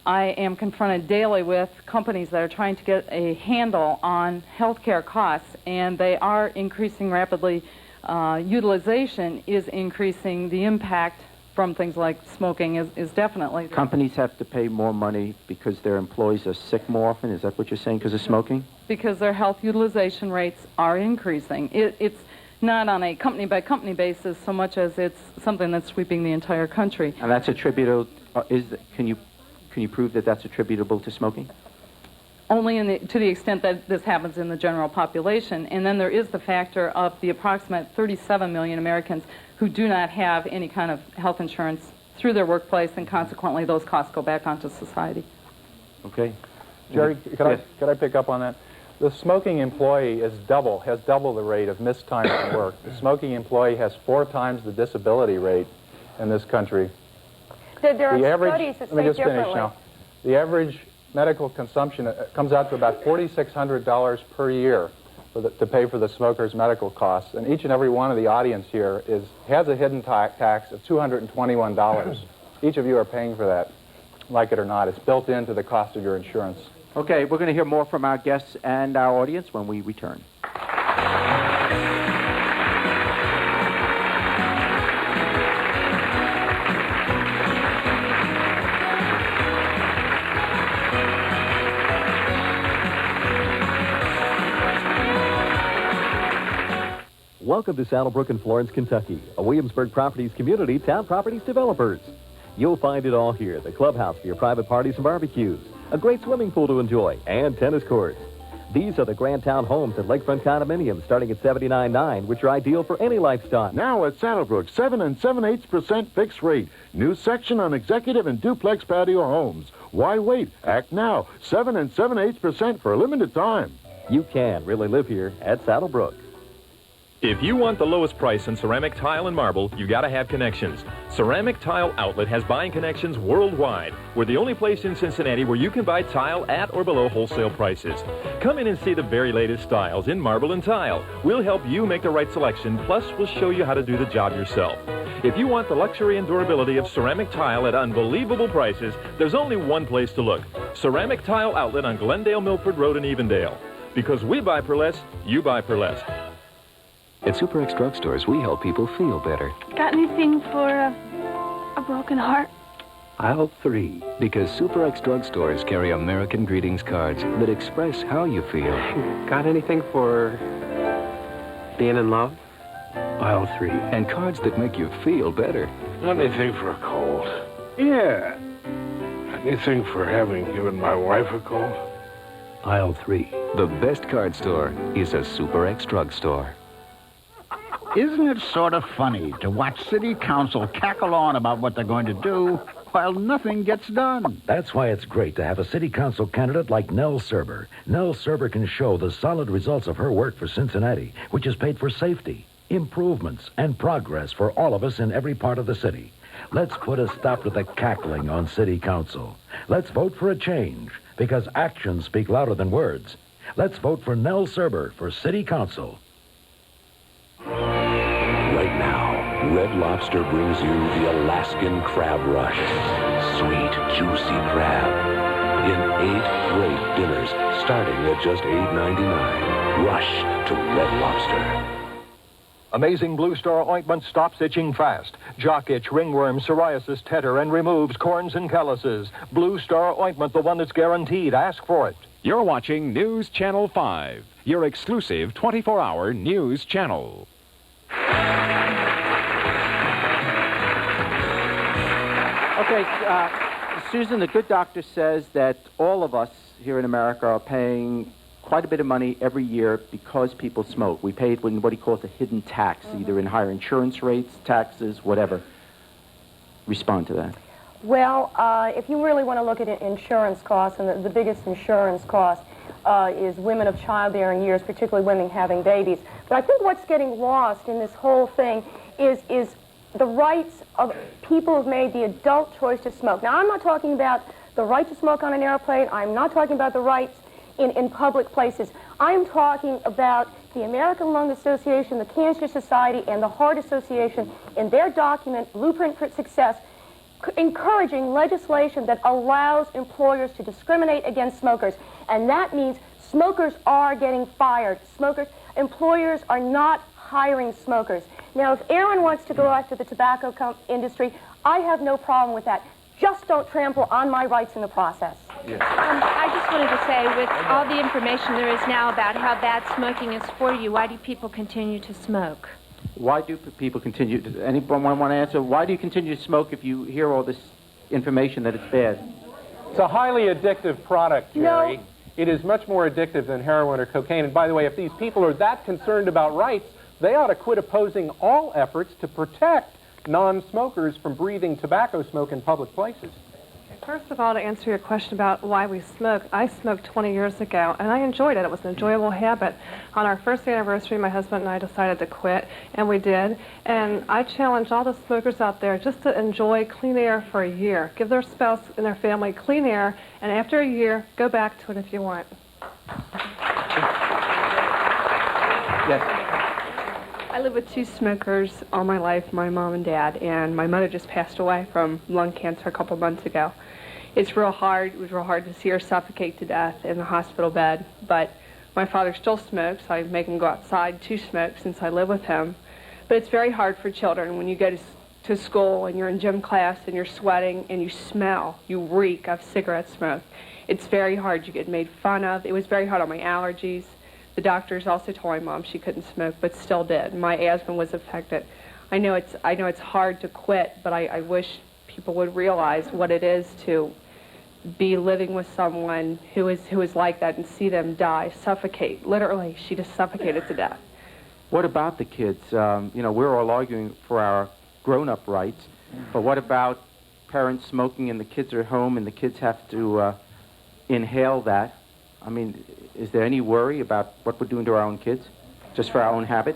[SPEAKER 12] I am confronted daily with companies that are trying to get a handle on health care costs, and they are increasing rapidly. Utilization is increasing. The impact from things like smoking is definitely...
[SPEAKER 1] Companies have to pay more money because their employees are sick more often? Is that what you're saying, because of smoking?
[SPEAKER 12] Because their health utilization rates are increasing. It's not on a company-by-company basis so much as it's something that's sweeping the entire country.
[SPEAKER 1] And that's attributable... Can you prove that that's attributable to smoking?
[SPEAKER 12] Only to the extent that this happens in the general population. And then there is the factor of the approximate 37 million Americans who do not have any kind of health insurance through their workplace, and consequently those costs go back onto society.
[SPEAKER 1] Okay.
[SPEAKER 28] Jerry, could I pick up on that? The smoking employee has double the rate of missed time at work. The smoking employee has 4 times the disability rate in this country.
[SPEAKER 27] There are studies that say differently.
[SPEAKER 28] Let me just finish now. The average medical consumption comes out to about $4,600 per year to pay for the smoker's medical costs. And each and every one of the audience here has a hidden tax of $221. Each of you are paying for that, like it or not. It's built into the cost of your insurance.
[SPEAKER 1] Okay, we're going to hear more from our guests and our audience when we return.
[SPEAKER 7] Welcome to Saddlebrook and Florence, Kentucky, a Williamsburg Properties community, Town Properties developers. You'll find it all here, the clubhouse for your private parties and barbecues, a great swimming pool to enjoy, and tennis courts. These are the Grand Town homes at Lakefront Condominiums starting at $79.9, which are ideal for any lifestyle.
[SPEAKER 8] Now at Saddlebrook, 7 7/8% fixed rate. New section on executive and duplex patio homes. Why wait? Act now. 7 7/8% for a limited time.
[SPEAKER 7] You can really live here at Saddlebrook.
[SPEAKER 11] If you want the lowest price in ceramic tile and marble, you gotta have connections. Ceramic Tile Outlet has buying connections worldwide. We're the only place in Cincinnati where you can buy tile at or below wholesale prices. Come in and see the very latest styles in marble and tile. We'll help you make the right selection, plus we'll show you how to do the job yourself. If you want the luxury and durability of ceramic tile at unbelievable prices, there's only one place to look. Ceramic Tile Outlet on Glendale, Milford Road in Evendale. Because we buy for less, you buy for less.
[SPEAKER 13] At Super X drugstores, we help people feel better.
[SPEAKER 22] Got anything for a broken heart?
[SPEAKER 13] Aisle 3, because Super X drugstores carry American greetings cards that express how you feel.
[SPEAKER 14] Got anything for being in love?
[SPEAKER 13] Aisle 3, and cards that make you feel better.
[SPEAKER 23] Anything for a cold? Yeah. Anything for having given my wife a cold?
[SPEAKER 13] Aisle 3, the best card store is a Super X drugstore.
[SPEAKER 21] Isn't it sort of funny to watch city council cackle on about what they're going to do while nothing gets done?
[SPEAKER 24] That's why it's great to have a city council candidate like Nell Serber. Nell Serber can show the solid results of her work for Cincinnati, which has paid for safety, improvements, and progress for all of us in every part of the city. Let's put a stop to the cackling on city council. Let's vote for a change, because actions speak louder than words. Let's vote for Nell Serber for city council.
[SPEAKER 19] Right now, Red Lobster brings you the Alaskan Crab Rush. Sweet, juicy crab. In 8 great dinners, starting at just $8.99. Rush to Red Lobster.
[SPEAKER 25] Amazing Blue Star ointment stops itching fast. Jock itch, ringworm, psoriasis, tetter, and removes corns and calluses. Blue Star ointment, the one that's guaranteed. Ask for it.
[SPEAKER 26] You're watching News Channel 5, your exclusive 24-hour news channel.
[SPEAKER 1] Okay, Susan, the good doctor says that all of us here in America are paying quite a bit of money every year because people smoke. We pay what he calls a hidden tax, either in higher insurance rates, taxes, whatever. Respond to that.
[SPEAKER 27] Well, if you really want to look at insurance costs, and the biggest insurance cost is women of childbearing years, particularly women having babies. But I think what's getting lost in this whole thing is the rights of people who've made the adult choice to smoke. Now, I'm not talking about the right to smoke on an airplane. I'm not talking about the rights in public places. I'm talking about the American Lung Association, the Cancer Society, and the Heart Association in their document, Blueprint for Success, encouraging legislation that allows employers to discriminate against smokers. And that means smokers are getting fired. Employers are not hiring smokers. Now, if Aaron wants to go after the tobacco industry, I have no problem with that. Just don't trample on my rights in the process.
[SPEAKER 22] Yeah. I just wanted to say, with all the information there is now about how bad smoking is for you, why do people continue to smoke?
[SPEAKER 1] Why do people continue to... Anyone want to answer? Why do you continue to smoke if you hear all this information that it's bad?
[SPEAKER 2] It's a highly addictive product, Jerry. No. It is much more addictive than heroin or cocaine. And by the way, if these people are that concerned about rights, they ought to quit opposing all efforts to protect non-smokers from breathing tobacco smoke in public places.
[SPEAKER 29] First of all, to answer your question about why we smoke, I smoked 20 years ago, and I enjoyed it. It was an enjoyable habit. On our first anniversary, my husband and I decided to quit, and we did. And I challenge all the smokers out there just to enjoy clean air for a year. Give their spouse and their family clean air, and after a year, go back to it if you want.
[SPEAKER 1] Yes.
[SPEAKER 29] I lived with 2 smokers all my life, my mom and dad, and my mother just passed away from lung cancer a couple months ago. It's real hard. It was real hard to see her suffocate to death in the hospital bed, but my father still smokes. I make him go outside to smoke since I live with him. But it's very hard for children when you go to school and you're in gym class and you're sweating and you smell, you reek of cigarette smoke. It's very hard. You get made fun of. It was very hard on my allergies. The doctors also told my mom she couldn't smoke, but still did. My asthma was affected. I know it's hard to quit, but I wish people would realize what it is to be living with someone who is like that and see them die, suffocate. Literally, she just suffocated to death.
[SPEAKER 1] What about the kids? We're all arguing for our grown-up rights, but what about parents smoking and the kids are at home and the kids have to inhale that? I mean, is there any worry about what we're doing to our own kids, just for our own habit?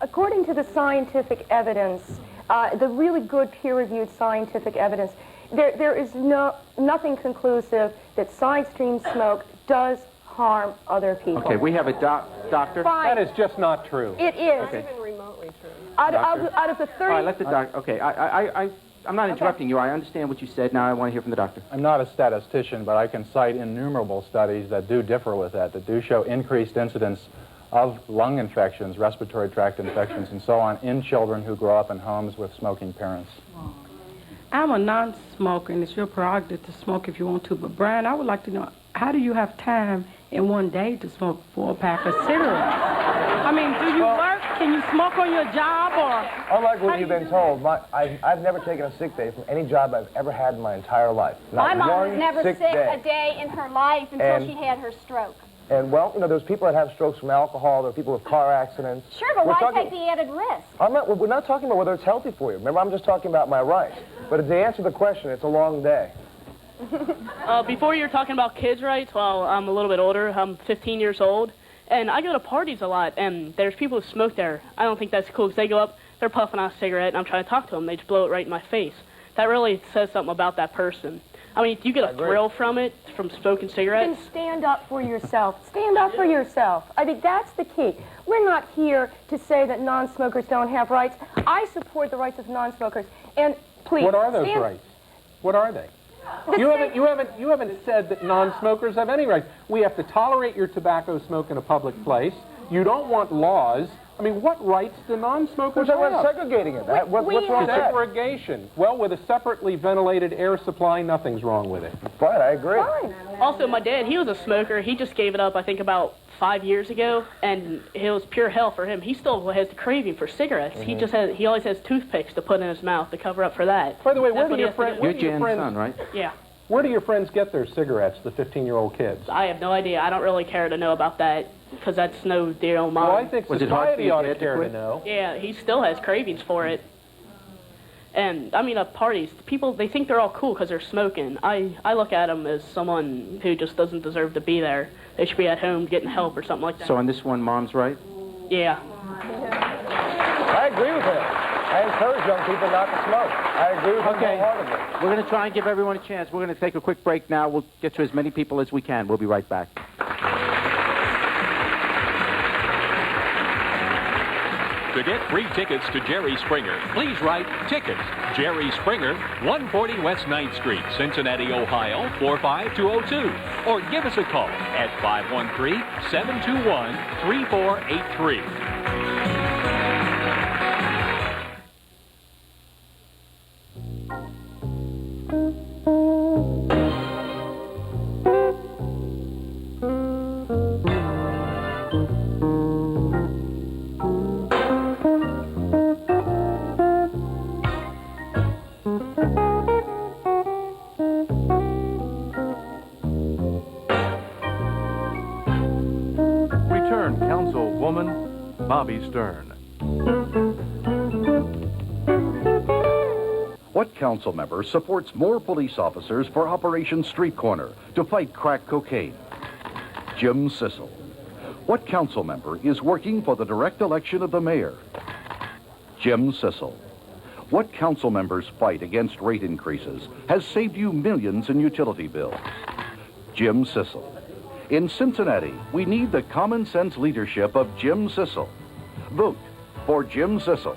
[SPEAKER 27] According to the scientific evidence, the really good peer-reviewed scientific evidence, there is nothing conclusive that side-stream smoke does harm other people.
[SPEAKER 1] Okay, we have a doctor.
[SPEAKER 27] Fine.
[SPEAKER 2] That is just not true.
[SPEAKER 27] It is.
[SPEAKER 1] Okay.
[SPEAKER 27] Even remotely true. Out of the 30...
[SPEAKER 1] All right, let the doctor... Okay, I'm not interrupting you. I understand what you said. Now I want to hear from the doctor.
[SPEAKER 28] I'm not a statistician, but I can cite innumerable studies that do differ with that do show increased incidence of lung infections, respiratory tract infections, and so on in children who grow up in homes with smoking parents.
[SPEAKER 3] I'm a non-smoker, and it's your prerogative to smoke if you want to. But, Brian, I would like to know, how do you have time in one day to smoke 4 packs of cigarettes? I mean, do you work? Can you smoke on your job? Or
[SPEAKER 4] unlike what you've been told, I've never taken a sick day from any job I've ever had in my entire life.
[SPEAKER 9] My
[SPEAKER 4] Not
[SPEAKER 9] mom
[SPEAKER 4] one
[SPEAKER 9] was never sick
[SPEAKER 4] day.
[SPEAKER 9] a day in her life until
[SPEAKER 4] And-
[SPEAKER 9] she had her stroke.
[SPEAKER 4] And, well, there's people that have strokes from alcohol. There are people with car accidents.
[SPEAKER 9] Sure, but
[SPEAKER 4] We're
[SPEAKER 9] why
[SPEAKER 4] talking-
[SPEAKER 9] take the added risk?
[SPEAKER 4] We're not talking about whether it's healthy for you. Remember, I'm just talking about my rights. But to answer the question, it's a long day.
[SPEAKER 10] Before you were talking about kids' rights, well, I'm a little bit older. I'm 15 years old. And I go to parties a lot, and there's people who smoke there. I don't think that's cool, because they go up, they're puffing out a cigarette, and I'm trying to talk to them. They just blow it right in my face. That really says something about that person. I mean, do you get a thrill from it, from smoking cigarettes?
[SPEAKER 27] You can stand up for yourself. Stand up for yourself. I think that's the key. We're not here to say that non-smokers don't have rights. I support the rights of non-smokers. And please,
[SPEAKER 2] What are those rights? What are they? You haven't said that non-smokers have any rights. We have to tolerate your tobacco smoke in a public place. You don't want laws. I mean, what rights do non-smokers have?
[SPEAKER 4] We're segregating it. What's wrong with that?
[SPEAKER 2] Segregation. Well, with a separately ventilated air supply, nothing's wrong with it.
[SPEAKER 4] Fine, I agree.
[SPEAKER 10] Also, my dad, he was a smoker. He just gave it up, I think, about 5 years ago, and it was pure hell for him. He still has the craving for cigarettes. He always has toothpicks to put in his mouth to cover up for that.
[SPEAKER 2] By the way,
[SPEAKER 10] That's
[SPEAKER 2] where do your friends...
[SPEAKER 1] You're Jan's son, right?
[SPEAKER 10] Yeah.
[SPEAKER 2] Where do your friends get their cigarettes, the 15-year-old kids?
[SPEAKER 10] I have no idea. I don't really care to know about that, because that's no deal of mine.
[SPEAKER 2] Well, I think society ought to care to know.
[SPEAKER 10] Yeah, he still has cravings for it. And, I mean, at parties, people, they think they're all cool because they're smoking. I look at them as someone who just doesn't deserve to be there. They should be at home getting help or something like that.
[SPEAKER 1] So on this one, Mom's right?
[SPEAKER 10] Yeah.
[SPEAKER 4] I agree with him. I encourage young people not to smoke. I agree with him wholeheartedly.
[SPEAKER 1] We're going to try and give everyone a chance. We're going to take a quick break now. We'll get to as many people as we can. We'll be right back.
[SPEAKER 11] To get free tickets to Jerry Springer, please write Tickets, Jerry Springer, 140 West 9th Street, Cincinnati, Ohio, 45202. Or give us a call at 513-721-3483.
[SPEAKER 15] Return Councilwoman Bobby Stern.
[SPEAKER 16] What council member supports more police officers for Operation Street Corner to fight crack cocaine? Jim Sissel. What council member is working for the direct election of the mayor? Jim Sissel. What council member's fight against rate increases has saved you millions in utility bills? Jim Sissel. In Cincinnati, we need the common sense leadership of Jim Sissel. Vote for Jim Sissel.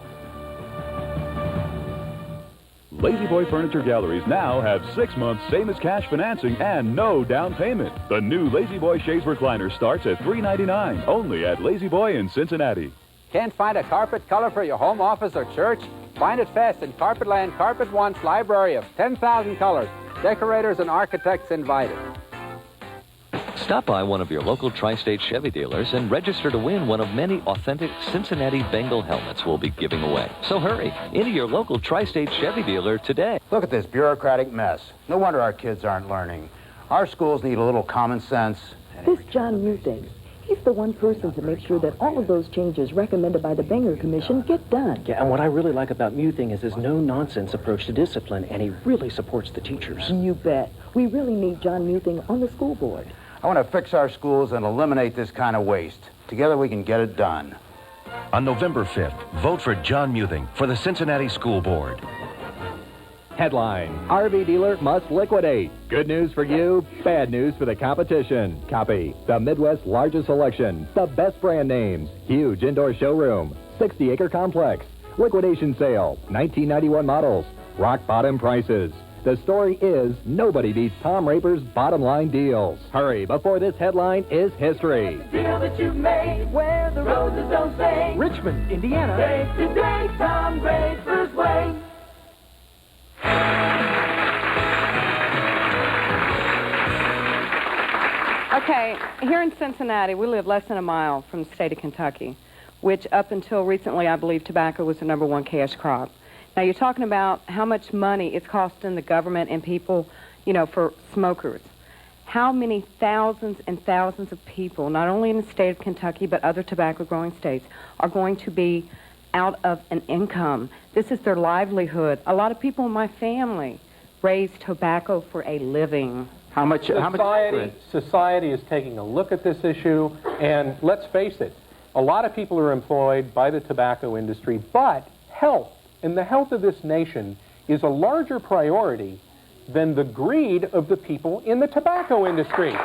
[SPEAKER 17] Lazy Boy Furniture Galleries now have 6 months same-as-cash financing and no down payment. The new Lazy Boy Chaise recliner starts at $399 only at Lazy Boy in Cincinnati.
[SPEAKER 18] Can't find a carpet color for your home office or church? Find it fast in Carpetland Carpet One's library of 10,000 colors. Decorators and architects invited.
[SPEAKER 5] Stop by one of your local Tri-State Chevy dealers and register to win one of many authentic Cincinnati Bengal helmets we'll be giving away. So hurry into your local Tri-State Chevy dealer today.
[SPEAKER 6] Look at this bureaucratic mess. No wonder our kids aren't learning. Our schools need a little common sense.
[SPEAKER 7] This John Muthing, he's the one person to make sure that all of those changes recommended by the Benger Commission get done.
[SPEAKER 8] Yeah, and what I really like about Muthing is his no-nonsense approach to discipline, and he really supports the teachers.
[SPEAKER 7] You bet. We really need John Muthing on the school board.
[SPEAKER 6] I want to fix our schools and eliminate this kind of waste. Together we can get it done.
[SPEAKER 12] On November 5th, vote for John Muthing for the Cincinnati School Board.
[SPEAKER 13] Headline, RV dealer must liquidate. Good news for you, bad news for the competition. Copy, the Midwest's largest selection, the best brand names, huge indoor showroom, 60-acre complex, liquidation sale, 1991 models, rock bottom prices. The story is nobody beats Tom Raper's bottom line deals. Hurry, before this headline is history.
[SPEAKER 14] Deal that you've made where the roses don't fade.
[SPEAKER 8] Richmond, Indiana.
[SPEAKER 14] Day to day, Tom Raper's way.
[SPEAKER 20] Okay, here in Cincinnati, we live less than a mile from the state of Kentucky, which up until recently, I believe tobacco was the #1 cash crop. Now, you're talking about how much money it's costing the government and people, you know, for smokers. How many thousands and thousands of people, not only in the state of Kentucky, but other tobacco-growing states, are going to be out of an income? This is their livelihood. A lot of people in my family raise tobacco for a living.
[SPEAKER 2] Society is taking a look at this issue, and let's face it, a lot of people are employed by the tobacco industry, but health and the health of this nation is a larger priority than the greed of the people in the tobacco industry.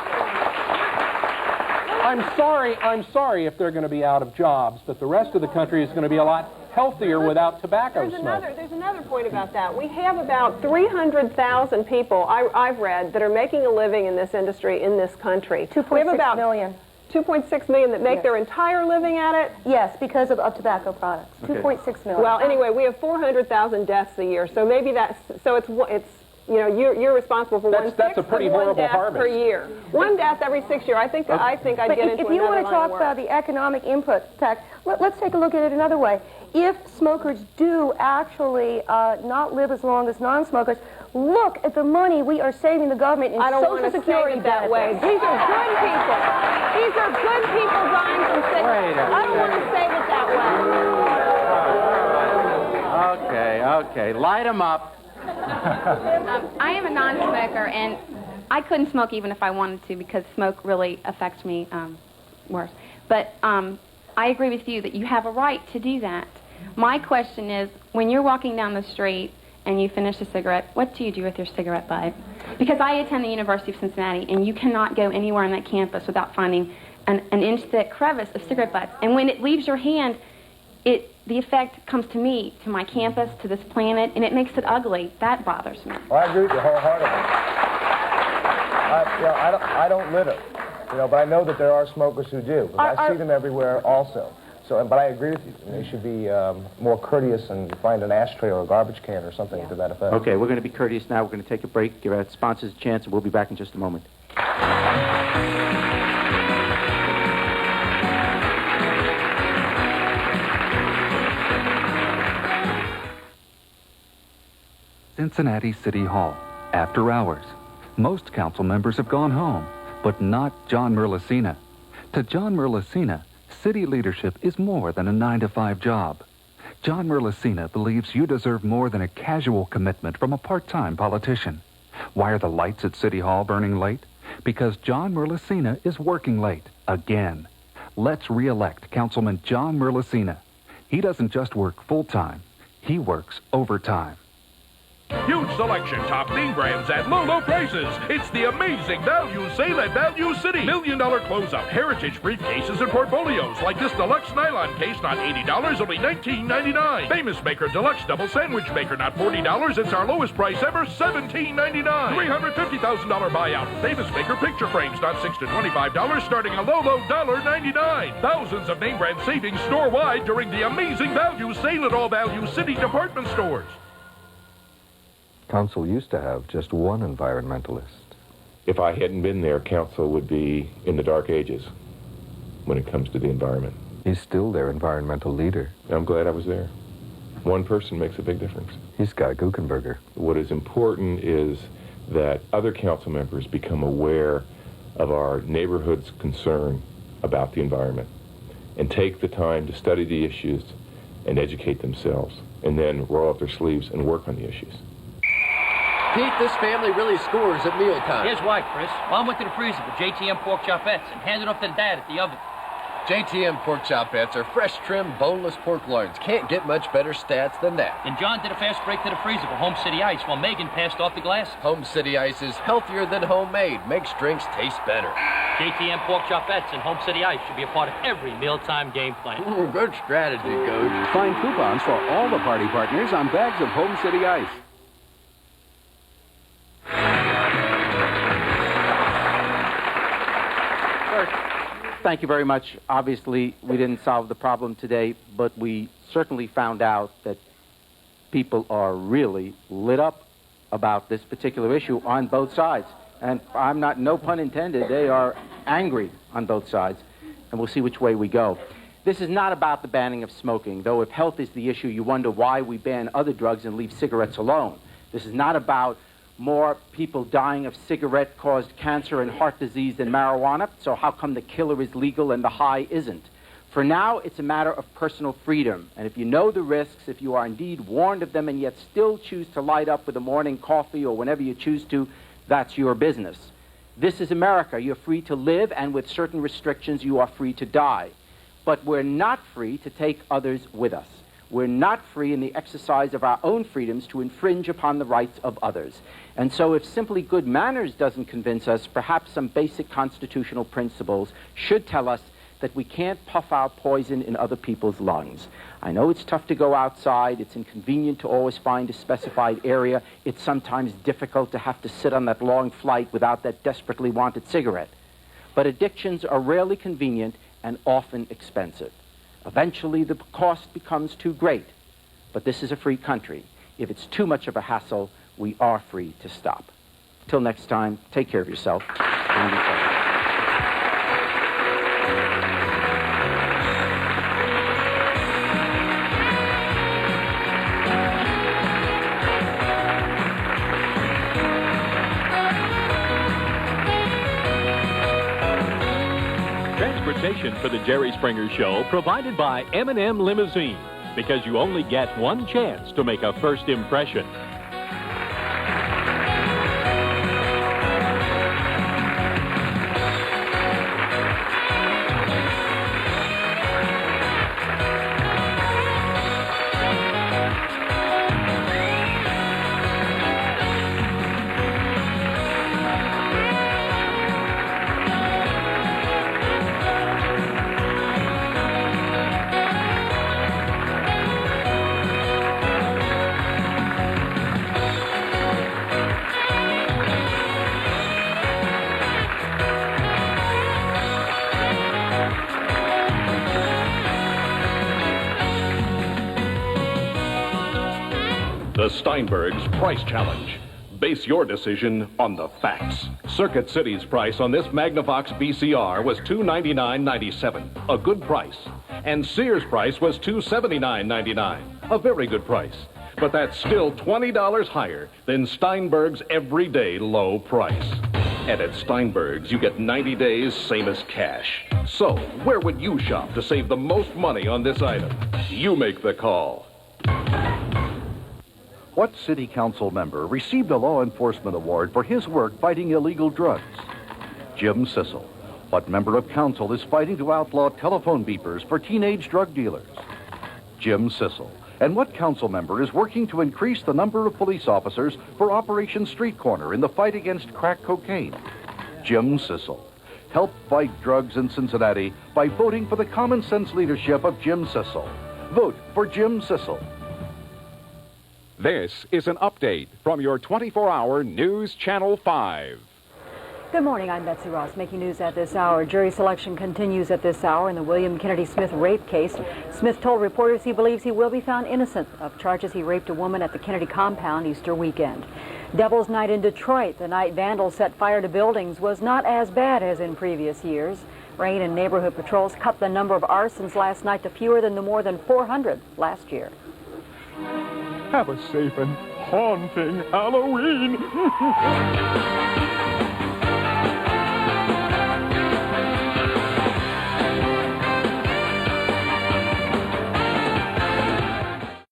[SPEAKER 2] I'm sorry if they're going to be out of jobs, but the rest of the country is going to be a lot healthier without tobacco smoke.
[SPEAKER 23] There's another point about that. We have about 300,000 people, I've read, that are making a living in this industry in this country.
[SPEAKER 27] 2.6 million.
[SPEAKER 23] 2.6 million that make their entire living at it?
[SPEAKER 27] Yes, because of tobacco products.
[SPEAKER 23] Okay.
[SPEAKER 27] 2.6 million.
[SPEAKER 23] Well, anyway, we have 400,000 deaths a year, so maybe it's you know, you're responsible for
[SPEAKER 2] that's a pretty horrible
[SPEAKER 23] death
[SPEAKER 2] harvest
[SPEAKER 23] per year. One death every 6 years. I think I'd get into another line of work.
[SPEAKER 27] If you want to talk about the economic input tax, let's take a look at it another way. If smokers do actually not live as long as non-smokers, look at the money we are saving the government in Social Security
[SPEAKER 23] that way. These are good people. These are good people dying from sickness. I don't want to save it that way.
[SPEAKER 1] Okay, light them up.
[SPEAKER 22] I am a non-smoker, and I couldn't smoke even if I wanted to because smoke really affects me worse. But I agree with you that you have a right to do that. My question is, when you're walking down the street and you finish a cigarette, what do you do with your cigarette butt? Because I attend the University of Cincinnati, and you cannot go anywhere on that campus without finding an inch-thick crevice of cigarette butts. And when it leaves your hand, the effect comes to me, to my campus, to this planet, and it makes it ugly. That bothers me.
[SPEAKER 4] Well, I agree with you wholeheartedly. I don't live it, but I know that there are smokers who do. I see them everywhere also. But I agree with you. They should be more courteous and find an ashtray or a garbage can or something to that effect.
[SPEAKER 1] Okay, we're going to be courteous now. We're going to take a break, give our sponsors a chance, and we'll be back in just a moment.
[SPEAKER 30] Cincinnati City Hall, after hours. Most council members have gone home, but not John Merlesina. To John Merlesina, city leadership is more than a 9-to-5 job. John Merlesina believes you deserve more than a casual commitment from a part-time politician. Why are the lights at City Hall burning late? Because John Merlesina is working late, again. Let's re-elect Councilman John Merlesina. He doesn't just work full-time, he works overtime.
[SPEAKER 31] Huge selection, top name brands at low, low prices. It's the amazing value sale at Value City. $1 million closeout heritage briefcases and portfolios like this deluxe nylon case, not $80, only $19.99. Famous Maker Deluxe Double Sandwich Maker, not $40. It's our lowest price ever, $17.99. $350,000 buyout. Famous Maker picture frames, not $6 to $25, starting a low, low $1.99. Thousands of name brand savings store-wide during the amazing value sale at all Value City department stores.
[SPEAKER 32] Council used to have just one environmentalist.
[SPEAKER 3] if I hadn't been there, council would be in the dark ages when it comes to the environment.
[SPEAKER 9] He's still their environmental leader.
[SPEAKER 3] I'm glad I was there. One person makes a big difference.
[SPEAKER 9] He's Scott Guckenberger.
[SPEAKER 3] What is important is that other council members become aware of our neighborhood's concern about the environment and take the time to study the issues and educate themselves, and then roll up their sleeves and work on the issues.
[SPEAKER 10] Pete, this family really scores at mealtime.
[SPEAKER 11] Here's why, Chris. Mom went to the freezer with JTM pork chopettes and handed off to Dad at the oven.
[SPEAKER 10] JTM pork chopettes are fresh trimmed, boneless pork loins. Can't get much better stats than that.
[SPEAKER 11] And John did a fast break to the freezer for Home City Ice while Megan passed off the glass.
[SPEAKER 10] Home City Ice is healthier than homemade. Makes drinks taste better.
[SPEAKER 11] JTM pork chopettes and Home City Ice should be a part of every mealtime game plan.
[SPEAKER 10] Ooh, good strategy, Coach.
[SPEAKER 19] Find coupons for all the party partners on bags of Home City Ice.
[SPEAKER 1] Thank you very much. Obviously, we didn't solve the problem today, but we certainly found out that people are really lit up about this particular issue on both sides. And I'm not, no pun intended, they are angry on both sides. And we'll see which way we go. This is not about the banning of smoking, though if health is the issue, you wonder why we ban other drugs and leave cigarettes alone. This is not about more people dying of cigarette-caused cancer and heart disease than marijuana, so how come the killer is legal and the high isn't? For now, it's a matter of personal freedom, and if you know the risks, if you are indeed warned of them and yet still choose to light up with a morning coffee or whenever you choose to, that's your business. This is America. You're free to live, and with certain restrictions, you are free to die. But we're not free to take others with us. We're not free in the exercise of our own freedoms to infringe upon the rights of others. And so if simply good manners doesn't convince us, perhaps some basic constitutional principles should tell us that we can't puff out poison in other people's lungs. I know it's tough to go outside. It's inconvenient to always find a specified area. It's sometimes difficult to have to sit on that long flight without that desperately wanted cigarette. But addictions are rarely convenient and often expensive. Eventually, the cost becomes too great. But this is a free country. If it's too much of a hassle, we are free to stop. Till next time, take care of yourself and each other.
[SPEAKER 21] Transportation for the Jerry Springer Show provided by M&M Limousine, because you only get one chance to make a first impression.
[SPEAKER 16] The Steinberg's Price Challenge. Base your decision on the facts. Circuit City's price on this Magnavox VCR was $299.97, a good price. And Sears' price was $279.99, a very good price. But that's still $20 higher than Steinberg's everyday low price. And at Steinberg's, you get 90 days, same as cash. So, where would you shop to save the most money on this item? You make the call. What city council member received a law enforcement award for his work fighting illegal drugs? Jim Sissel. What member of council is fighting to outlaw telephone beepers for teenage drug dealers? Jim Sissel. And what council member is working to increase the number of police officers for Operation Street Corner in the fight against crack cocaine? Jim Sissel. Help fight drugs in Cincinnati by voting for the common sense leadership of Jim Sissel. Vote for Jim Sissel.
[SPEAKER 24] This is an update from your 24-hour News Channel 5.
[SPEAKER 5] Good morning, I'm Betsy Ross, making news at this hour. Jury selection continues at this hour in the William Kennedy Smith rape case. Smith told reporters he believes he will be found innocent of charges he raped a woman at the Kennedy compound Easter weekend. Devil's Night in Detroit, the night vandals set fire to buildings, was not as bad as in previous years. Rain and neighborhood patrols cut the number of arsons last night to fewer than the more than 400 last year.
[SPEAKER 6] Have a safe and haunting Halloween.